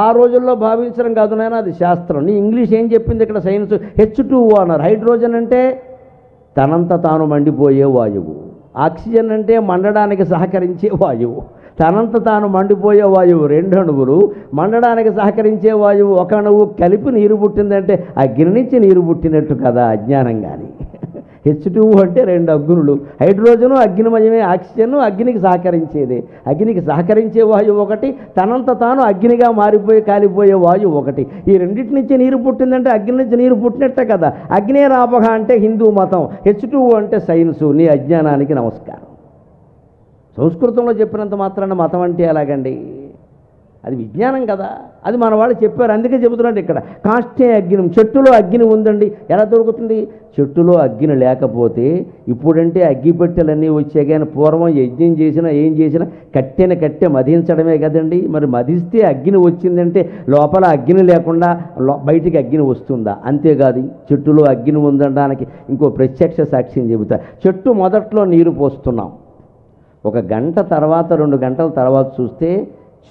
ఆ రోజుల్లో భావించడం కాదు నాయన, అది శాస్త్రం. నీ ఇంగ్లీష్ ఏం చెప్పింది ఇక్కడ? సైన్స్ H2O అన్నారు. హైడ్రోజన్ అంటే తనంత తాను మండిపోయే వాయువు, ఆక్సిజన్ అంటే మండడానికి సహకరించే వాయువు. తనంత తాను మండిపోయే వాయువు 2 అణువులు, మండడానికి సహకరించే వాయువు 1 అణువు కలిపి నీరు పుట్టిందంటే అగ్ని నుంచి నీరు పుట్టినట్టు కదా అజ్ఞానం. కానీ H2O అంటే 2 అగ్నులు, హైడ్రోజను అగ్నిమయమే, ఆక్సిజన్ అగ్నికి సహకరించేదే. అగ్నికి సహకరించే వాయువు ఒకటి, తనంత తాను అగ్నిగా మారిపోయి కాలిపోయే వాయువు ఒకటి. ఈ రెండింటి నుంచి నీరు పుట్టిందంటే అగ్ని నుంచి నీరు పుట్టినట్టే కదా. అగ్నేరాపక అంటే హిందూ మతం, H2O అంటే సైన్సు. నీ అజ్ఞానానికి నమస్కారం. సంస్కృతంలో చెప్పినంత మాత్రాన మతం అంటే ఎలాగండి? అది విజ్ఞానం కదా. అది మన వాళ్ళు చెప్పారు, అందుకే చెబుతున్నాడు ఇక్కడ. కాష్టే అగ్ని, చెట్టులో అగ్ని ఉందండి. ఎలా దొరుకుతుంది? చెట్టులో అగ్ని లేకపోతే, ఇప్పుడంటే అగ్గిపెట్టెలన్నీ వచ్చాయి, కానీ పూర్వం యజ్ఞం చేసినా ఏం చేసినా కట్టె మధించడమే కదండి. మరి మధిస్తే అగ్ని వచ్చిందంటే లోపల అగ్ని లేకుండా బయటికి అగ్ని వస్తుందా? అంతేకాదు, చెట్టులో అగ్ని ఉందనడానికి ఇంకో ప్రత్యక్ష సాక్ష్యం చెబుతా. చెట్టు మొదట్లో నీరు పోస్తున్నాం, 1 గంట తర్వాత 2 గంటల తర్వాత చూస్తే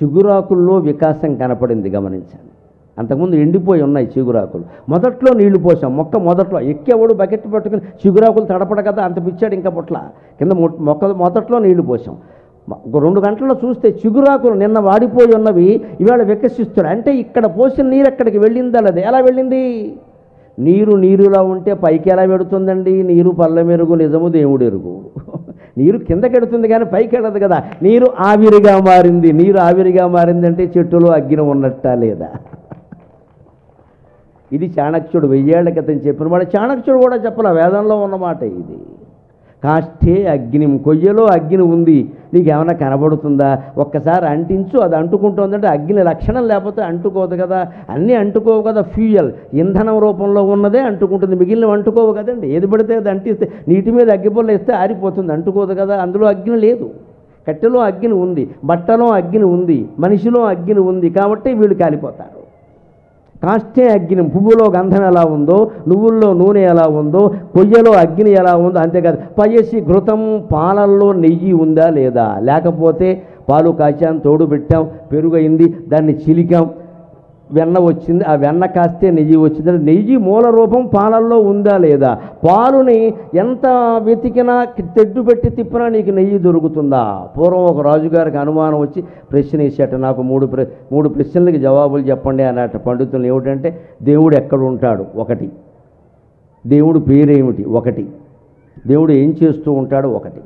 చిగురాకుల్లో వికాసం కనపడింది, గమనించండి. అంతకుముందు ఎండిపోయి ఉన్నాయి చిగురాకులు. మొదట్లో నీళ్లు పోసాం, మొక్క మొదట్లో ఎక్కేవాడు బకెట్ పట్టుకుని చిగురాకులు తడపడ కదా, అంత పిచ్చాడు ఇంకా పొట్ల కింద. మొదట్లో నీళ్లు పోసాం, 2 గంటల్లో చూస్తే చిగురాకులు నిన్న వాడిపోయి ఉన్నవి ఇవాళ వికసిస్తాడు. అంటే ఇక్కడ పోసిన నీరు ఎక్కడికి వెళ్ళిందా? లేదు. ఎలా వెళ్ళింది? నీరులా ఉంటే పైకి ఎలా పెడుతుందండి? నీరు పల్ల మెరుగు నిజము దేవుడు ఎరుగు. నీరు కిందకెడుతుంది కానీ పైకి వెళ్ళదు కదా. నీరు ఆవిరిగా మారింది. నీరు ఆవిరిగా మారిందంటే చెట్టులో అగ్ని ఉన్నట్టా లేదా? ఇది చాణక్యుడు 1000 ఏళ్ల క్రితం చెప్పిన మాట. చాణక్యుడు కూడా చెప్పలే, వేదంలో ఉన్నమాట ఇది. కాష్టే అగ్ని, కొయ్యలో అగ్ని ఉంది, నీకు ఏమైనా కనబడుతుందా? ఒక్కసారి అంటించు, అది అంటుకుంటుందంటే అగ్ని లక్షణం లేకపోతే అంటుకోదు కదా. అన్నీ అంటుకోవు కదా. ఫ్యూయల్ ఇంధనం రూపంలో ఉన్నదే అంటుకుంటుంది, మిగిలినవి అంటుకోవు కదండి. ఏది పడితే అది అంటిస్తే, నీటి మీద అగ్గిపుల్ల వేస్తే ఆరిపోతుంది, అంటుకోదు కదా. అందులో అగ్ని లేదు. కట్టెలో అగ్ని ఉంది, బట్టలో అగ్ని ఉంది, మనిషిలో అగ్ని ఉంది, కాబట్టి వీళ్ళు కాలిపోతారు. కాష్టే అగ్ని, పువ్వులో గంధం ఎలా ఉందో, నువ్వుల్లో నూనె ఎలా ఉందో, కొయ్యలో అగ్ని ఎలా ఉందో, అంతేకాదు పయసి ఘృతం, పాలల్లో నెయ్యి ఉందా లేదా? లేకపోతే పాలు కాచాం, తోడు పెట్టాం, పెరుగు అయింది, దాన్ని చిలికాం, వెన్న వచ్చింది, ఆ వెన్న కాస్తే నెయ్యి వచ్చింది. నెయ్యి మూల రూపం పాలల్లో ఉందా లేదా? పాలుని ఎంత వెతికినా తెడ్డు పెట్టి తిప్పినా నీకు నెయ్యి దొరుకుతుందా? పూర్వం ఒక రాజుగారికి అనుమానం వచ్చి ప్రశ్న వేసేట, నాకు 3 ప్రశ్నలకి జవాబులు చెప్పండి అన్నట్టు పండితులు. ఏమిటంటే, దేవుడు ఎక్కడ ఉంటాడు 1, దేవుడు పేరేమిటి 1, దేవుడు ఏం చేస్తూ ఉంటాడు 1,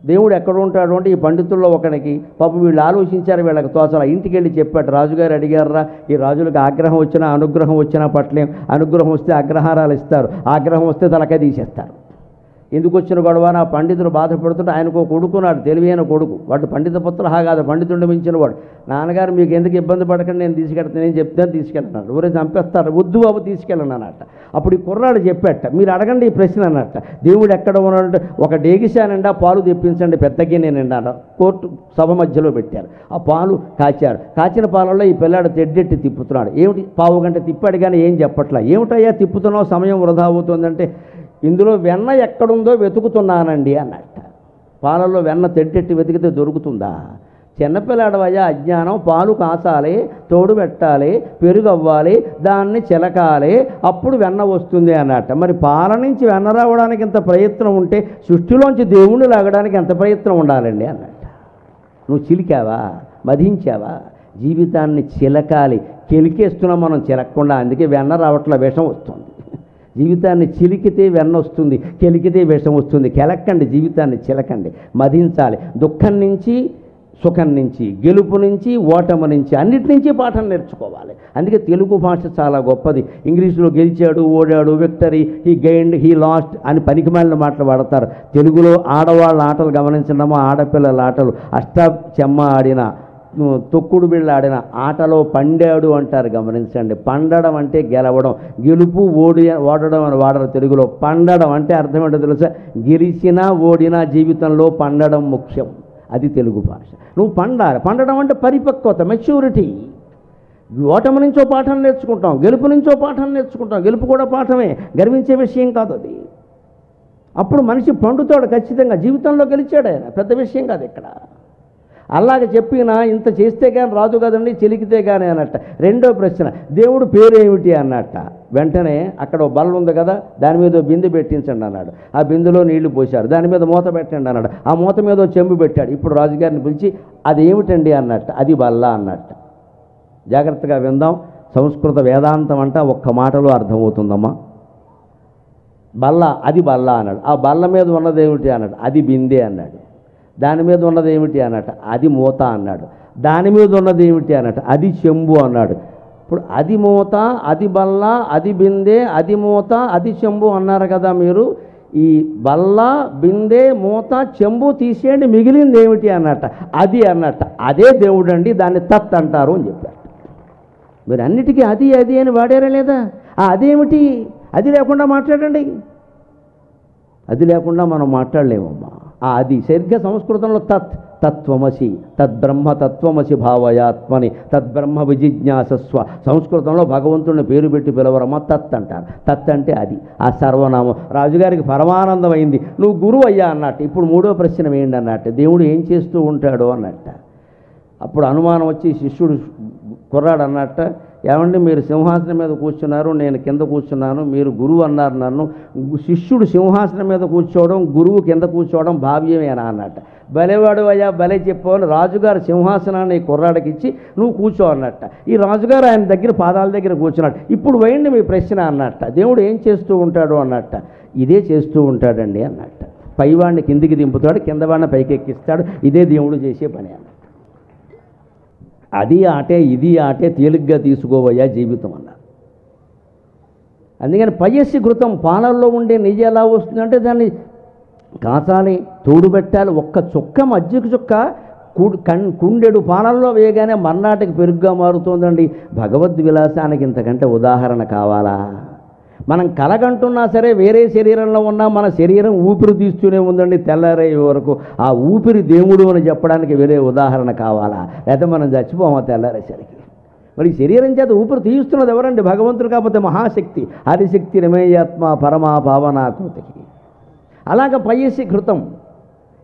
దేవుడు ఎక్కడ ఉంటాడు అంటే ఈ పండితుల్లో ఒకనికి పాపం వీళ్ళు ఆలోచించారు, వీళ్ళకి తోచల. ఇంటికి వెళ్ళి చెప్పాడు, రాజుగారు అడిగారా, ఈ రాజులకు ఆగ్రహం వచ్చినా అనుగ్రహం వచ్చినా పట్లేం, అనుగ్రహం వస్తే అగ్రహారాలు ఇస్తారు, ఆగ్రహం వస్తే తలకాయ తీసేస్తారు. ఎందుకు వచ్చిన గొడవ? నా పండితుడు బాధపడుతుంటే ఆయనకు కొడుకున్నాడు, తెలివైన కొడుకు, వాడు పండిత పుత్ర కాదు, పండితుడిని మించిన వాడు. నాన్నగారు మీకు ఎందుకు ఇబ్బంది పడకండి, నేను తీసుకెళ్తాను, నేను చెప్తాను తీసుకెళ్తున్నాడు. ఊరే చంపేస్తారు, వద్దు బాబు తీసుకెళ్ళను అన్నట్ట. అప్పుడు ఈ కుర్రాడు చెప్పాట, మీరు అడగండి ఈ ప్రశ్న అన్నట్ట, దేవుడు ఎక్కడ ఉన్నాడంటే ఒక డేగిసా నిండా పాలు తెప్పించండి, పెద్ద గిన్నె నిండా కోర్టు సభ మధ్యలో పెట్టారు. ఆ పాలు కాచారు, కాచిన పాలల్లో ఈ పిల్లాడు తెడ్డెట్టి తిప్పుతున్నాడు. ఏమిటి పావు గంట తిప్పాడు కానీ ఏం చెప్పట్లా. ఏమిటయ్యా తిప్పుతున్నావు, సమయం వృధా అవుతుందంటే ఇందులో వెన్న ఎక్కడుందో వెతుకుతున్నానండి అన్నట్ట. పాలల్లో వెన్న తెడ్డెట్టి వెతికితే దొరుకుతుందా? చిన్నపిల్లాడవయ్యా, అజ్ఞానం. పాలు కాచాలి, తోడు పెట్టాలి, పెరుగు అవ్వాలి, దాన్ని చిలకాలి, అప్పుడు వెన్న వస్తుంది అన్నట్ట. మరి పాల నుంచి వెన్న రావడానికి ఎంత ప్రయత్నం ఉంటే సృష్టిలోంచి దేవుణ్ణి లాగడానికి ఎంత ప్రయత్నం ఉండాలండి అన్నట్ట. నువ్వు చిలికావా, మధించావా? జీవితాన్ని చిలకాలి. కెలికేస్తున్నాం మనం, చిలకకుండా. అందుకే వెన్న రావట్ల, విషం వస్తుంది. జీవితాన్ని చిలికితే వెన్న వస్తుంది, కెలికితే విషం వస్తుంది. కెలక్కండి, జీవితాన్ని చిలకండి, మధించాలి. దుఃఖం నుంచి, సుఖం నుంచి, గెలుపు నుంచి, ఓటమి నుంచి, అన్నిటి నుంచి పాఠం నేర్చుకోవాలి. అందుకే తెలుగు భాష చాలా గొప్పది. ఇంగ్లీషులో గెలిచాడు, ఓడాడు, victory, he gained, he lost అని పనికిమాలిన మాటలు వాడతారు. తెలుగులో ఆడవాళ్ళ ఆటలు గమనించడమా, ఆడపిల్లల ఆటలు, అష్టాచెమ్మ ఆడిన, తొక్కుడు బిళ్ళ ఆడిన ఆటలో పండాడు అంటారు, గమనించండి. పండడం అంటే గెలవడం, గెలుపు ఓడడం అని వాడరు తెలుగులో. పండడం అంటే అర్థం ఏంటో తెలుసా? గెలిచినా ఓడినా జీవితంలో పండడం ముఖ్యం. అది తెలుగు భాష. నువ్వు పండాలి. పండడం అంటే పరిపక్వత, మెచ్యూరిటీ. ఓటమి నుంచో పాఠం నేర్చుకుంటాం, గెలుపు నుంచో పాఠం నేర్చుకుంటాం. గెలుపు కూడా పాఠమే, గర్వించే విషయం కాదు అది. అప్పుడు మనిషి పండుతాడు ఖచ్చితంగా. జీవితంలో గెలిచాడు ఆయన, పెద్ద విషయం కాదు ఇక్కడ. అలాగే చెప్పినా ఇంత చేస్తే కానీ రాదు కదండి, చిలికితే కానీ అన్నట్ట. రెండో ప్రశ్న, దేవుడు పేరు ఏమిటి అన్నట్ట. వెంటనే అక్కడ బల్ల ఉంది కదా, దాని మీద బిందె పెట్టించండి అన్నాడు. ఆ బిందెలో నీళ్లు పోశారు, దాని మీద మూత పెట్టండి అన్నాడు. ఆ మూత మీద చెంబు పెట్టాడు. ఇప్పుడు రాజుగారిని పిలిచి అది ఏమిటండి అన్నట్ట. అది బల్ల అన్నట్ట. జాగ్రత్తగా విందాం. సంస్కృత వేదాంతం అంట ఒక్క మాటలో అర్థమవుతుందమ్మా. బల్ల, అది బల్ల అన్నాడు. ఆ బల్ల మీద ఉన్నది ఏమిటి అన్నాడు. అది బిందె అన్నాడు. దాని మీద ఉన్నది ఏమిటి అన్నట్టు. అది మూత అన్నాడు. దాని మీద ఉన్నది ఏమిటి అన్నట్టు. అది చెంబు అన్నాడు. ఇప్పుడు అది మూత, అది బల్ల, అది బిందె, అది మూత, అది చెంబు అన్నారు కదా మీరు. ఈ బల్ల, బిందె, మూత, చెంబు తీసేయండి, మిగిలింది ఏమిటి అన్నట్ట. అది అన్నట్ట. అదే దేవుడు అండి, దాన్ని తత్ అంటారు అని చెప్పారు. మీరు అన్నిటికీ అది అది అని వాడారా లేదా? అదేమిటి? అది లేకుండా మాట్లాడండి. అది లేకుండా మనం మాట్లాడలేమమ్మా. అది సరిగ్గా సంస్కృతంలో తత్, తత్వమసి, తద్బ్రహ్మ తత్వమసి భావయాత్మని, తద్బ్రహ్మ విజిజ్ఞాసస్వ. సంస్కృతంలో భగవంతుడిని పేరు పెట్టి పిలవరమ్మా, తత్ అంటారు. తత్ అంటే అది, ఆ సర్వనామం. రాజుగారికి పరమానందం అయింది. నువ్వు గురువు అయ్యా అన్నట్టు. ఇప్పుడు మూడో ప్రశ్న ఏంటి అన్నట్టు. దేవుడు ఏం చేస్తూ ఉంటాడు అన్నట్ట. అప్పుడు అనుమానం వచ్చి శిష్యుడు కుర్రాడు అన్నట్ట, ఏమండి మీరు సింహాసనం మీద కూర్చున్నారు, నేను కింద కూర్చున్నాను, మీరు గురువు అన్నారు నన్ను. శిష్యుడు సింహాసనం మీద కూర్చోవడం, గురువు కింద కూర్చోవడం భావ్యమేనా అన్నట్ట. భలేవాడు అయ్యా, భలే చెప్పావని రాజుగారు సింహాసనాన్ని ఈ కుర్రాడికి ఇచ్చి నువ్వు కూర్చో అన్నట్ట. ఈ రాజుగారు ఆయన దగ్గర పాదాల దగ్గర కూర్చున్నాడు. ఇప్పుడు వేయండి మీ ప్రశ్న అన్నట్ట. దేవుడు ఏం చేస్తూ ఉంటాడు అన్నట్ట. ఇదే చేస్తూ ఉంటాడండి అన్నట్ట. పైవాడిని కిందికి దింపుతాడు, కిందవాడిని పైకి ఎక్కిస్తాడు. ఇదే దేవుడు చేసే పని అన్న. అది ఆటే, ఇది ఆటే, తేలిగ్గా తీసుకోవయ్యా జీవితం అన్నారు. అందుకని పయస్సి ఘృతం, పాలల్లో ఉండే నెయ్యి ఎలా వస్తుందంటే దాన్ని కాచాలి, తోడు పెట్టాలి. ఒక్క చుక్క, మజ్జిగ చుక్క కుండెడు పాలల్లో వేయగానే మర్నాటికి పెరుగుగా మారుతోందండి. భగవద్ విలాసానికి ఇంతకంటే ఉదాహరణ కావాలా? మనం కలగంటున్నా సరే, వేరే శరీరంలో ఉన్నా మన శరీరం ఊపిరి తీస్తూనే ఉందండి తెల్లారే వరకు. ఆ ఊపిరి దేవుడు అని చెప్పడానికి వేరే ఉదాహరణ కావాలా? లేకపోతే మనం చచ్చిపోమా తెల్లారేసరికి? మరి శరీరం చేత ఊపిరి తీస్తున్నది ఎవరండి? భగవంతుడు. కాకపోతే మహాశక్తి, ఆదిశక్తి రమేయాత్మ పరమా భావనాకృతికి. అలాగ పయసి ఘృతం.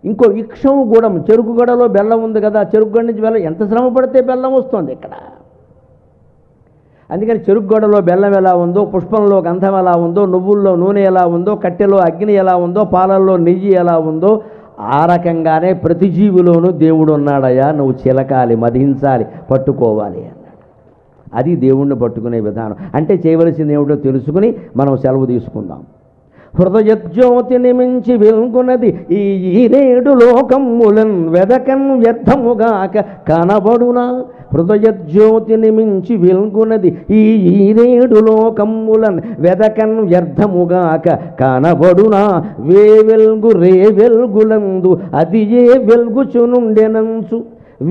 ఇంకో ఇక్షము గూడం, చెరుకు గడలో బెల్లం ఉంది కదా, చెరుకు గడ నుంచి బెల్లం ఎంత శ్రమ పడితే బెల్లం వస్తుంది ఇక్కడ. అందుకని చెరుకు గడలో బెల్లం ఎలా ఉందో, పుష్పంలో గంధం ఎలా ఉందో, నువ్వుల్లో నూనె ఎలా ఉందో, కట్టెలో అగ్ని ఎలా ఉందో, పాలల్లో నెయ్యి ఎలా ఉందో, ఆ రకంగానే ప్రతి జీవిలోనూ దేవుడు ఉన్నాడయ్యా. నువ్వు చిలకాలి, మదించాలి, పట్టుకోవాలి అన్నాడు. అది దేవుణ్ణి పట్టుకునే విధానం. అంటే చేయవలసింది ఏమిటో తెలుసుకుని మనం సెలవు తీసుకుందాం. హృదయజ్యోతిని మించి వెలుగునది ఈ ఈరేడు లోకమ్ములన్ వెదకన్ వ్యర్థముగాక కనబడునా. హృదయజ్యోతిని మించి వెలుగునది ఈ ఈరేడు లోకమ్ములన్ వెదకన్ వ్యర్థముగాక కనబడునా. వెలుగు రే వెలుగులందు అది ఏ వెలుగుచునుండెనంచు.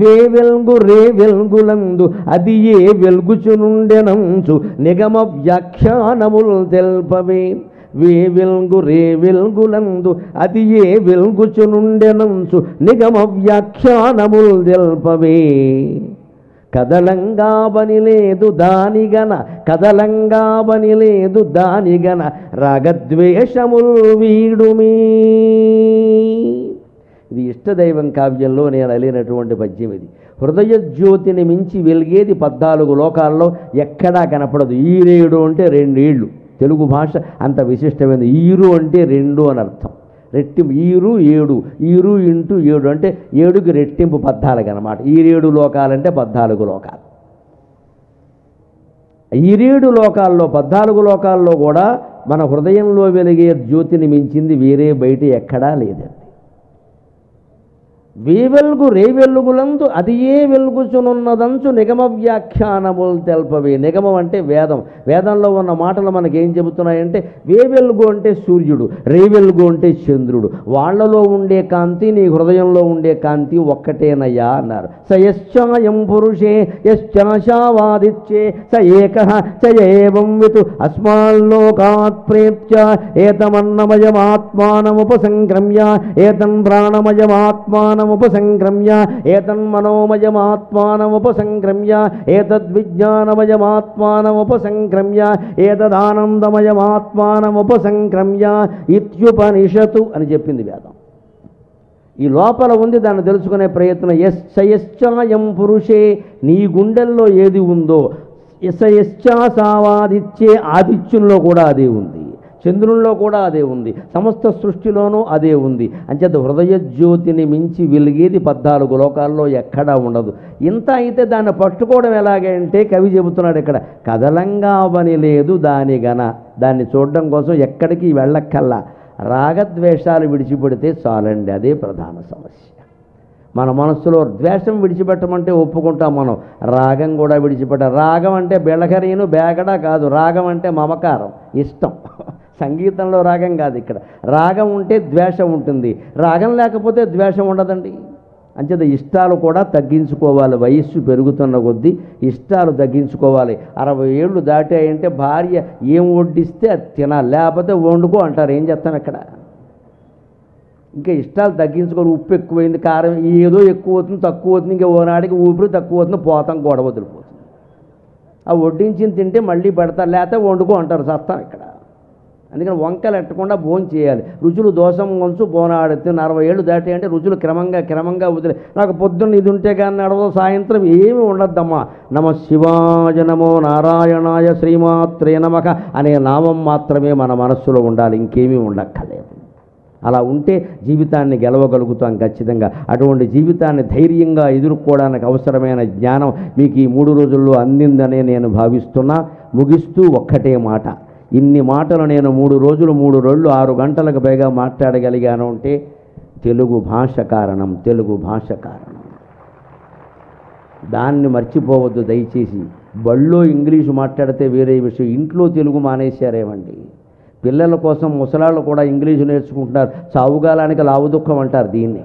వెలుగు రే వెలుగులందు అది ఏ వెలుగుచునుండెనంచు నిగమ వ్యాఖ్యానములు తెల్పవే. వెలుగు రే వెలుగులందు అది ఏ వెలుగుచునుండెనంచు నిగమ వ్యాఖ్యానములు తెల్పవే. కదలంగా బని లేదు దానిగన కదలంగా బని లేదు దానిగన రాగద్వేషముల్ వీడుమీ. ఇది ఇష్టదైవం కావ్యంలో నేను అలినటువంటి పద్యం ఇది. హృదయ జ్యోతిని మించి వెలిగేది 14 లోకాల్లో ఎక్కడా కనపడదు. ఈరేడు అంటే 2 ఏళ్ళు. తెలుగు భాష అంత విశిష్టమైనది. ఈరు అంటే 2 అని అర్థం. రెట్టింపు ఈరు 7, ఈరు ఇంటూ 7 అంటే 7కి రెట్టింపు 14 అన్నమాట. ఈరేడు లోకాలంటే 14 లోకాలు. ఈరేడు లోకాల్లో 14 లోకాల్లో కూడా మన హృదయంలో వెలిగే జ్యోతిని మించింది వేరే బయట ఎక్కడా లేదండి. వెలుగు రే వెలుగులందు అది ఏ వెలుగుచునున్నదంచు నిగమ వ్యాఖ్యానములు తెల్పవే. నిగమం అంటే వేదం. వేదంలో ఉన్న మాటలు మనకేం చెబుతున్నాయంటే వెలుగు అంటే సూర్యుడు, రే వెలుగు అంటే చంద్రుడు. వాళ్ళలో ఉండే కాంతి నీ హృదయంలో ఉండే కాంతి ఒక్కటేనయ్యా అన్నారు. స యశ్చాయం పురుషే యశ్చాశావాదిత్యే స ఏకః చ ఏవం వితు అస్మాల్లోకాత్ ప్రేత్య ఏతమన్నమయమాత్మానముపసంక్రమ్య ఏతం ప్రాణమయమాత్మానం ఉపసంక్రమ్య ఏతన్మనోమయమాత్మానముపసంక్రమ్య ఏతద్విజ్ఞానమయమాత్మానముపసంక్రమ్య ఏతదానందమయమాత్మానముపసంక్రమ్య ఇత్యుపనిషతు అని చెప్పింది వేదం. ఈ లోపల ఉంది, దాన్ని తెలుసుకునే ప్రయత్నం. యశ్చాయం పురుషే, నీ గుండెల్లో ఏది ఉందో యశ్చాసావాదిత్యే, ఆదిత్యంలో కూడా అదే ఉంది, చంద్రుల్లో కూడా అదే ఉంది, సమస్త సృష్టిలోనూ అదే ఉంది. అంచేత హృదయ జ్యోతిని మించి వెలిగేది 14 లోకాల్లో ఎక్కడా ఉండదు. ఇంత అయితే దాన్ని పట్టుకోవడం ఎలాగంటే కవి చెబుతున్నాడు ఇక్కడ, కదలంగా పని లేదు దాని గన. దాన్ని చూడడం కోసం ఎక్కడికి వెళ్ళక్కల్లా, రాగద్వేషాలు విడిచిపెడితే చాలండి. అదే ప్రధాన సమస్య. మన మనస్సులో ద్వేషం విడిచిపెట్టమంటే ఒప్పుకుంటాం మనం, రాగం కూడా విడిచిపెట్టాలి. రాగం అంటే బెళకరీను బేగడ కాదు, రాగం అంటే మమకారం, ఇష్టం. సంగీతంలో రాగం కాదు ఇక్కడ. రాగం ఉంటే ద్వేషం ఉంటుంది, రాగం లేకపోతే ద్వేషం ఉండదండి. అంచేత ఇష్టాలు కూడా తగ్గించుకోవాలి. వయస్సు పెరుగుతున్న కొద్దీ ఇష్టాలు తగ్గించుకోవాలి. 60 ఏళ్ళు దాటాయంటే భార్య ఏం వడ్డిస్తే అది తినాలి, లేకపోతే వండుకో అంటారు. ఏం చేస్తాను అక్కడ? ఇంకా ఇష్టాలు తగ్గించుకోవాలి. ఉప్పు ఎక్కువైంది, కారం ఏదో ఎక్కువ అవుతుంది, తక్కువ అవుతుంది, ఇంకా ఓనాడికి ఊపిరి తక్కువ అవుతుంది, పోతాం, గొడవ వదిలిపోతుంది. ఆ వడ్డించింది తింటే మళ్ళీ పెడతారు, లేకపోతే వండుకో అంటారు. చస్తాం ఇక్కడ. అందుకని వంకలు ఎట్టకుండా భోజనం చేయాలి. రుచులు దోషం వంచు బోనాడితే 40 ఏళ్ళు దాటి అంటే రుచులు క్రమంగా వదిలే. నాకు పొద్దున్న ఇది ఉంటే కానీ నడవదు, సాయంత్రం ఏమి ఉండద్దమ్మా. నమ శివాయ నమో నారాయణాయ శ్రీమాత్రే నమః అనే నామం మాత్రమే మన మనస్సులో ఉండాలి, ఇంకేమీ ఉండక్కర్లేదు. అలా ఉంటే జీవితాన్ని గెలవగలుగుతాం ఖచ్చితంగా. అటువంటి జీవితాన్ని ధైర్యంగా ఎదుర్కోవడానికి అవసరమైన జ్ఞానం మీకు ఈ 3 రోజుల్లో అందిందనే నేను భావిస్తున్నా. ముగిస్తూ ఒక్కటే మాట, ఇన్ని మాటలు నేను 3 రోజులు 3 రోజులు 6 గంటలకు పైగా మాట్లాడగలిగాను అంటే తెలుగు భాష కారణం. తెలుగు భాష కారణం. దాన్ని మర్చిపోవద్దు దయచేసి. బళ్ళో ఇంగ్లీషు మాట్లాడితే వేరే విషయం, ఇంట్లో తెలుగు మానేశారేమండి. పిల్లల కోసం ముసలాళ్ళు కూడా ఇంగ్లీషు నేర్చుకుంటున్నారు. చావుగాలానికి లావు దుఃఖం అంటారు దీన్ని.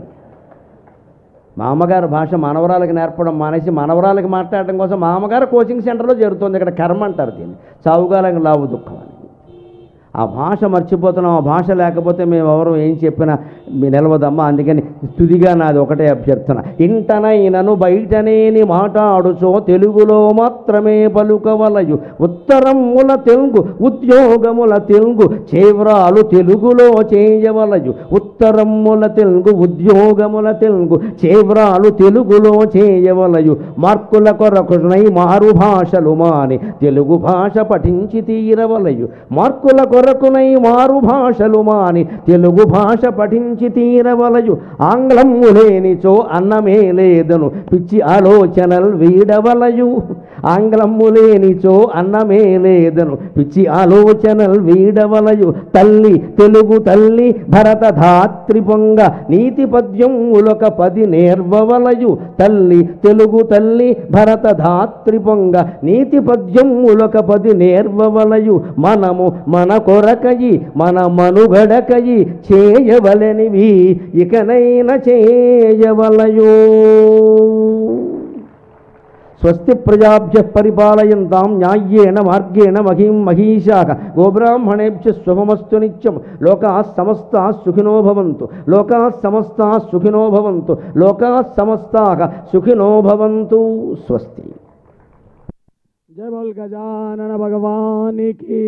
మామగారు భాష మనవరాలకు నేర్పడం మానేసి మనవరాలకు మాట్లాడడం కోసం మామగారు కోచింగ్ సెంటర్లో జరుగుతుంది. ఇక్కడ కర్మ అంటారు దీన్ని, చావుగాలానికి లావు దుఃఖం అని. ఆ భాష మర్చిపోతున్నాం. ఆ భాష లేకపోతే మేము ఎవరు ఏం చెప్పినా నిలవదమ్మా. అందుకని తుదిగా నాది ఒకటే అభ్యర్థన, ఇంటనైనను బయటనేని మాట్లాడుచో తెలుగులో మాత్రమే పలుకవలయు. ఉత్తరముల తెలుగు ఉద్యోగముల తెలుగు చేవ్రాలు తెలుగులో చేయవలయు. ఉత్తరముల తెలుగు ఉద్యోగముల తెలుగు చేవ్రాలు తెలుగులో చేయవలయు. మార్కుల కొరకునై మారు భాషలు మాని తెలుగు భాష పఠించి తీరవలయు. మార్కుల కొరకునై మారు భాషలు మాని తెలుగు భాష పఠించి తీరవలయు. ఆంగ్లము లేనిచో అన్నమే లేదను పిచ్చి ఆలోచనలు వీడవలయు. ఆంగ్లము లేనిచో అన్నమే లేదను పిచ్చి ఆలోచనలు వీడవలయు తల్లి తెలుగు తల్లి భరత ధాత్రి పొంగ నీతి పద్యములొక 10 నేర్వవలయు తల్లి తెలుగు తల్లి భరత ధాత్రి పొంగ నీతి పద్యములొక 10 నేర్వవలయు మనము మన కొరకయి మన మనుగడకయి చేయవలెనివి ఇకనైన చేయవలయో. స్వస్తి ప్రజాభ్య పరిపాలయంతాం న్యాయ్యేన మార్గేణ మహీం మహీషాః గోబ్రాహ్మణేభ్యః శుభమస్తు నిత్యం. లోకాః సమస్తాః సుఖినో భవంతు. లోకాః సమస్తాః సుఖినో భవంతు. లోకాః సమస్తాః సుఖినో భవంతు. స్వస్తి. जय बोल गजानन भगवान की,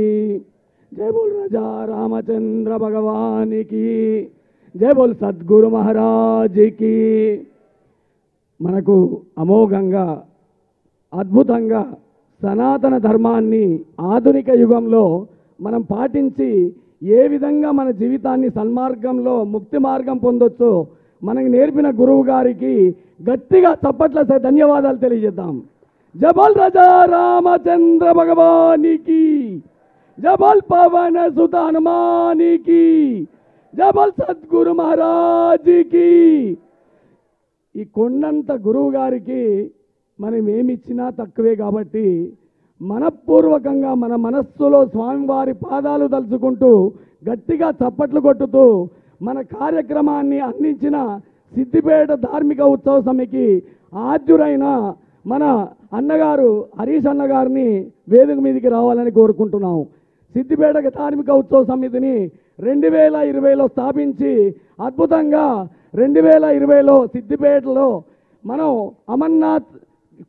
जय बोल राजा रामचंद्र भगवान की, जय बोल सद्गुरु महाराज की. మనకు అమోఘంగా అద్భుతంగా సనాతన ధర్మాన్ని ఆధునిక యుగంలో మనం పాటించి ఏ విధంగా మన జీవితాన్ని సన్మార్గంలో ముక్తి మార్గం పొందొచ్చో మనకు నేర్పిన గురువు గారికి గట్టిగా చప్పట్లతో ధన్యవాదాలు తెలియజేద్దాం. जय बोल राजा रामचंद्र भगवान की, जय बोल पवन सुत हनुमान की, जय बोल सद्गुरु महाराज की. ఈ కొండంత గురువు గారికి మనం ఏమిచ్చినా తక్కువే కాబట్టి మనపూర్వకంగా మన మనస్సులో స్వామివారి పాదాలు తలుచుకుంటూ గట్టిగా చప్పట్లు కొట్టుతూ మన కార్యక్రమాన్ని అందించిన సిద్దిపేట ధార్మిక ఉత్సవ సమితికి ఆద్యురైన మన అన్నగారు హరీష్ అన్నగారిని వేదిక మీదకి రావాలని కోరుకుంటున్నాం. సిద్దిపేట ధార్మిక ఉత్సవ సమితిని 2020లో స్థాపించి అద్భుతంగా 2020లో సిద్దిపేటలో మనం అమర్నాథ్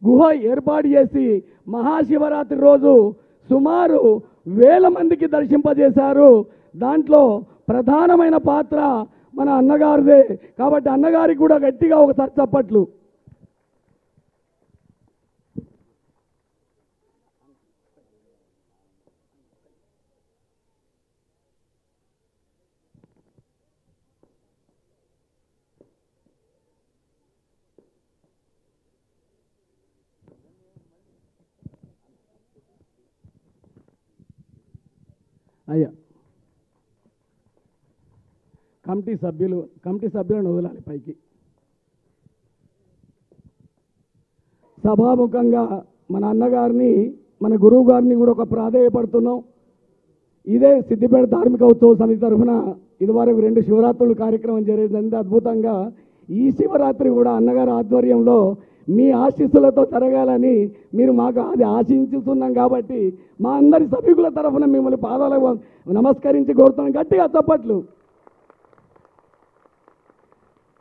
గుహ ఏర్పాటు చేసి మహాశివరాత్రి రోజు సుమారు 1000 మందికి దర్శింపజేశారు. దాంట్లో ప్రధానమైన పాత్ర మన అన్నగారిదే కాబట్టి అన్నగారికి కూడా గట్టిగా ఒకసారి చప్పట్లు. అయ్యా కమిటీ సభ్యులను వదలాలి పైకి. సభాముఖంగా మన అన్నగారిని మన గురువు గారిని కూడా ఒక ప్రాధేయపడుతున్నాం. ఇదే సిద్దిపేట ధార్మిక ఉత్సవ సమితి తరఫున ఇదివరకు 2 శివరాత్రులు కార్యక్రమం జరిగింది అద్భుతంగా. ఈ శివరాత్రి కూడా అన్నగారి ఆధ్వర్యంలో మీ ఆశీస్సులతో జరగాలని మీరు మాకు అది ఆశించుతున్నాం కాబట్టి మా అందరి సభ్యుల తరఫున మిమ్మల్ని పాదాలకు నమస్కరించి కోరుతున్నాం. గట్టిగా చప్పట్లు.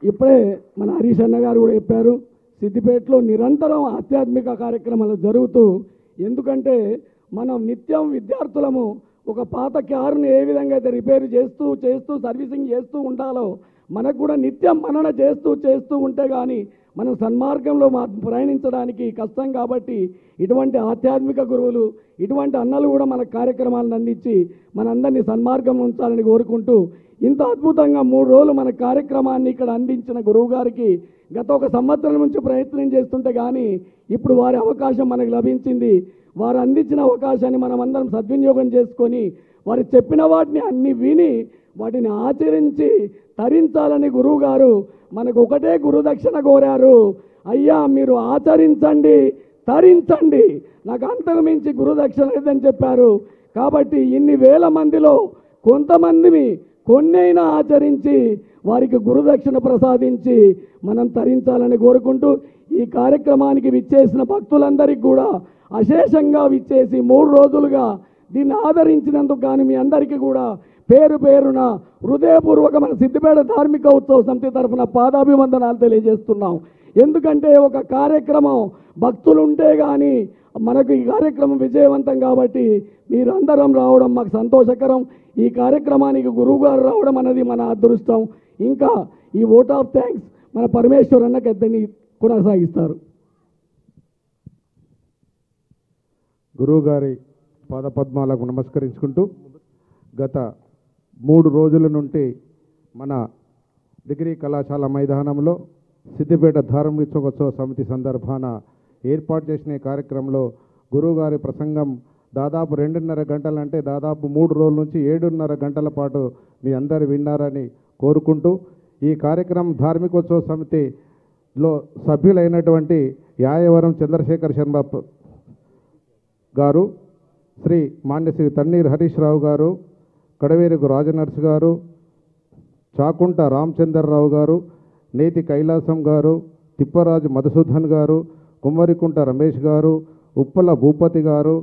ఇప్పుడే మన హరీష్ అన్న గారు కూడా చెప్పారు సిద్దిపేటలో నిరంతరం ఆధ్యాత్మిక కార్యక్రమాలు జరుగుతూ, ఎందుకంటే మనం నిత్యం విద్యార్థులము ఒక పాత కారుని ఏ విధంగా అయితే రిపేర్ చేస్తూ సర్వీసింగ్ చేస్తూ ఉండాలో మనకు కూడా నిత్యం మనన చేస్తూ ఉంటే కానీ మనం సన్మార్గంలో ప్రయాణించడానికి కష్టం. కాబట్టి ఇటువంటి ఆధ్యాత్మిక గురువులు ఇటువంటి అన్నలు కూడా మన కార్యక్రమాలను అందించి మనందరినీ సన్మార్గంలో ఉంచాలని కోరుకుంటూ, ఇంత అద్భుతంగా 3 రోజులు మన కార్యక్రమాన్ని ఇక్కడ అందించిన గురువు గారికి గత 1 సంవత్సరం నుంచి ప్రయత్నం చేస్తుంటే కానీ ఇప్పుడు వారి అవకాశం మనకు లభించింది. వారు అందించిన అవకాశాన్ని మనం అందరం సద్వినియోగం చేసుకొని వారు చెప్పిన వాటిని అన్ని విని వాటిని ఆచరించి తరించాలని గురువు గారు మనకు ఒకటే గురుదక్షిణ కోరారు. అయ్యా మీరు ఆచరించండి, తరించండి, నాకు అంతకు మించి గురుదక్షిణ లేదని చెప్పారు. కాబట్టి ఇన్ని వేల మందిలో కొంతమందిని కొన్నైనా ఆచరించి వారికి గురుదక్షిణ ప్రసాదించి మనం తరించాలని కోరుకుంటూ, ఈ కార్యక్రమానికి విచ్చేసిన భక్తులందరికీ కూడా అశేషంగా విచ్చేసి 3 రోజులుగా దీన్ని ఆదరించినందుకు కానీ మీ అందరికీ కూడా పేరు పేరున హృదయపూర్వక మన సిద్దిపేట ధార్మిక ఉత్సవ సమితి తరఫున పాదాభివందనాలు తెలియజేస్తున్నాం. ఎందుకంటే ఒక కార్యక్రమం భక్తులు ఉంటే కానీ మనకు ఈ కార్యక్రమం విజయవంతం. కాబట్టి మీరందరం రావడం మాకు సంతోషకరం. ఈ కార్యక్రమానికి గురువుగారు రావడం అనేది మన అదృష్టం. ఇంకా ఈ ఓట్ ఆఫ్ థ్యాంక్స్ మన పరమేశ్వర్ అన్నకి ఎద్దని కొనసాగిస్తారు. గురువుగారి పాదపద్మాలకు నమస్కరించుకుంటూ, గత 3 రోజుల నుండి మన డిగ్రీ కళాశాల మైదానంలో సిద్దిపేట ధార్మికోత్సవ సమితి సందర్భాన ఏర్పాటు చేసిన ఈ కార్యక్రమంలో గురువుగారి ప్రసంగం దాదాపు 2.5 గంటలంటే దాదాపు 3 రోజుల నుంచి 7.5 గంటల పాటు మీ అందరు విన్నారని కోరుకుంటూ ఈ కార్యక్రమం ధార్మికోత్సవ సమితిలో సభ్యులైనటువంటి యాయవరం చంద్రశేఖర్ శర్మ గారు, శ్రీ మాన్యశ్రీ తన్నీర్ హరీష్ రావు గారు, కడవేరుగు రాజనర్స్ గారు, చాకుంట రామచంద్రరావు గారు, నేతి కైలాసం గారు, తిప్పరాజు మధుసూదన్ గారు, కుమ్మరికుంట రమేష్ గారు, ఉప్పల భూపతి గారు,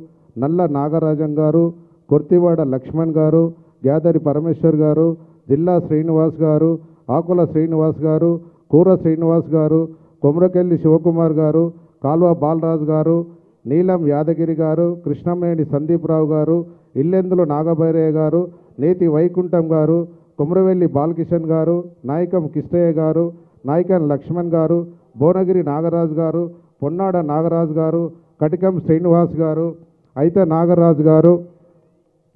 నల్ల నాగరాజం గారు, కొర్తివాడ లక్ష్మణ్ గారు, గ్యాదరి పరమేశ్వర్ గారు, జిల్లా శ్రీనివాస్ గారు, ఆకుల శ్రీనివాస్ గారు, కూర శ్రీనివాస్ గారు, కొమరకెల్లి శివకుమార్ గారు, కాల్వ బాలరాజు గారు, నీలం యాదగిరి గారు, కృష్ణమేని సందీప్రావు గారు, ఇల్లెందుల నాగభైరయ్య గారు, నేతి వైకుంఠం గారు, కొమరవెల్లి బాలకిషన్ గారు, నాయకం కిష్టయ్య గారు, నాయకన్ లక్ష్మణ్ గారు, భువనగిరి నాగరాజు గారు, పొన్నాడ నాగరాజు గారు, కటికం శ్రీనివాస్ గారు, అయితే నాగరాజు గారు,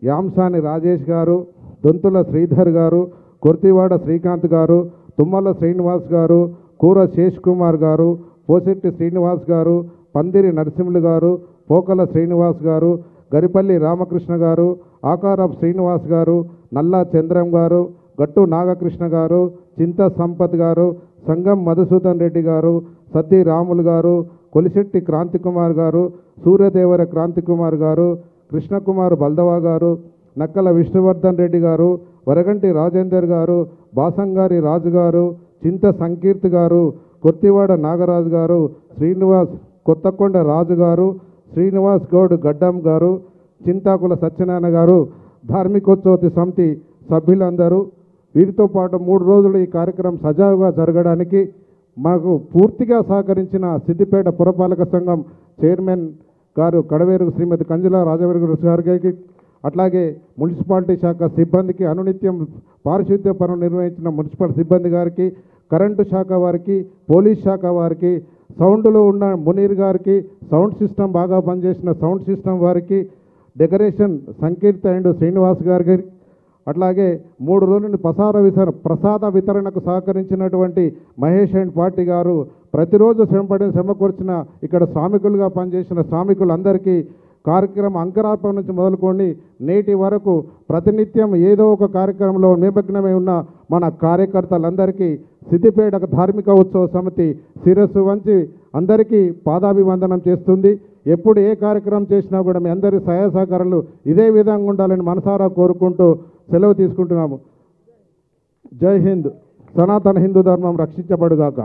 యాంసాని రాజేష్ గారు, దొంతుల శ్రీధర్ గారు, కొర్తివాడ శ్రీకాంత్ గారు, తుమ్మల శ్రీనివాస్ గారు, కూర శేష్ కుమార్ గారు, పోసెట్టి శ్రీనివాస్ గారు, పందిరి నరసింహులు గారు, పోకల శ్రీనివాస్ గారు, గరిపల్లి రామకృష్ణ గారు, ఆకారపు శ్రీనివాస్ గారు, నల్లా చంద్రం గారు, గట్టు నాగకృష్ణ గారు, చింత సంపత్ గారు, సంగం మధుసూదన్ రెడ్డి గారు, సత్తి రాములు గారు, కొలిశెట్టి క్రాంతికుమార్ గారు, సూర్యదేవర క్రాంతికుమార్ గారు, కృష్ణకుమార్ బల్దవా గారు, నక్కల విష్ణువర్ధన్ రెడ్డి గారు, వరగంటి రాజేందర్ గారు, బాసంగారి రాజు గారు, చింత సంకీర్తి గారు, కొత్తివాడ నాగరాజు గారు, శ్రీనివాస్ కొత్తకొండ రాజు గారు, శ్రీనివాస్ గౌడ్ గడ్డం గారు, చింతాకుల సత్యనారాయణ గారు, ధార్మికోత్సవ సమితి సభ్యులందరూ, వీరితో పాటు 3 రోజులు ఈ కార్యక్రమం సజావుగా జరగడానికి మాకు పూర్తిగా సహకరించిన సిద్దిపేట పురపాలక సంఘం చైర్మన్ గారు కడవేరు శ్రీమతి కంజుల రాజవర్గ గారికి, అట్లాగే మున్సిపాలిటీ శాఖ సిబ్బందికి, అనునిత్యం పారిశుద్ధ్య పనులు నిర్వహించిన మున్సిపల్ సిబ్బంది గారికి, కరెంటు శాఖ వారికి, పోలీస్ శాఖ వారికి, సౌండ్లో ఉన్న మునీర్ గారికి, సౌండ్ సిస్టమ్ బాగా పనిచేసిన సౌండ్ సిస్టమ్ వారికి, డెకరేషన్ సంకీర్తి అండ్ శ్రీనివాస్ గారికి, అట్లాగే 3 రోజుల నుండి ప్రసాద వితరణకు సహకరించినటువంటి మహేష్ అండ్ పార్టీ గారు, ప్రతిరోజు శ్రమకూర్చిన ఇక్కడ శ్రామికులుగా పనిచేసిన శ్రామికులందరికీ కార్యక్రమం అంకురార్పణ నుంచి మొదలుకొని నేటి వరకు ప్రతినిత్యం ఏదో ఒక కార్యక్రమంలో నిమగ్నమై ఉన్న మన కార్యకర్తలందరికీ సిద్దిపేట ధార్మిక ఉత్సవ సమితి శిరస్సు వంచి అందరికీ పాదాభివందనం చేస్తుంది. ఎప్పుడు ఏ కార్యక్రమం చేసినా కూడా మీ అందరి సహాయ సహకారాలు ఇదే విధంగా ఉండాలని మనసారా కోరుకుంటూ సెలవు తీసుకుంటున్నాము. జై హింద్. సనాతన హిందూ ధర్మం రక్షించబడుగాక.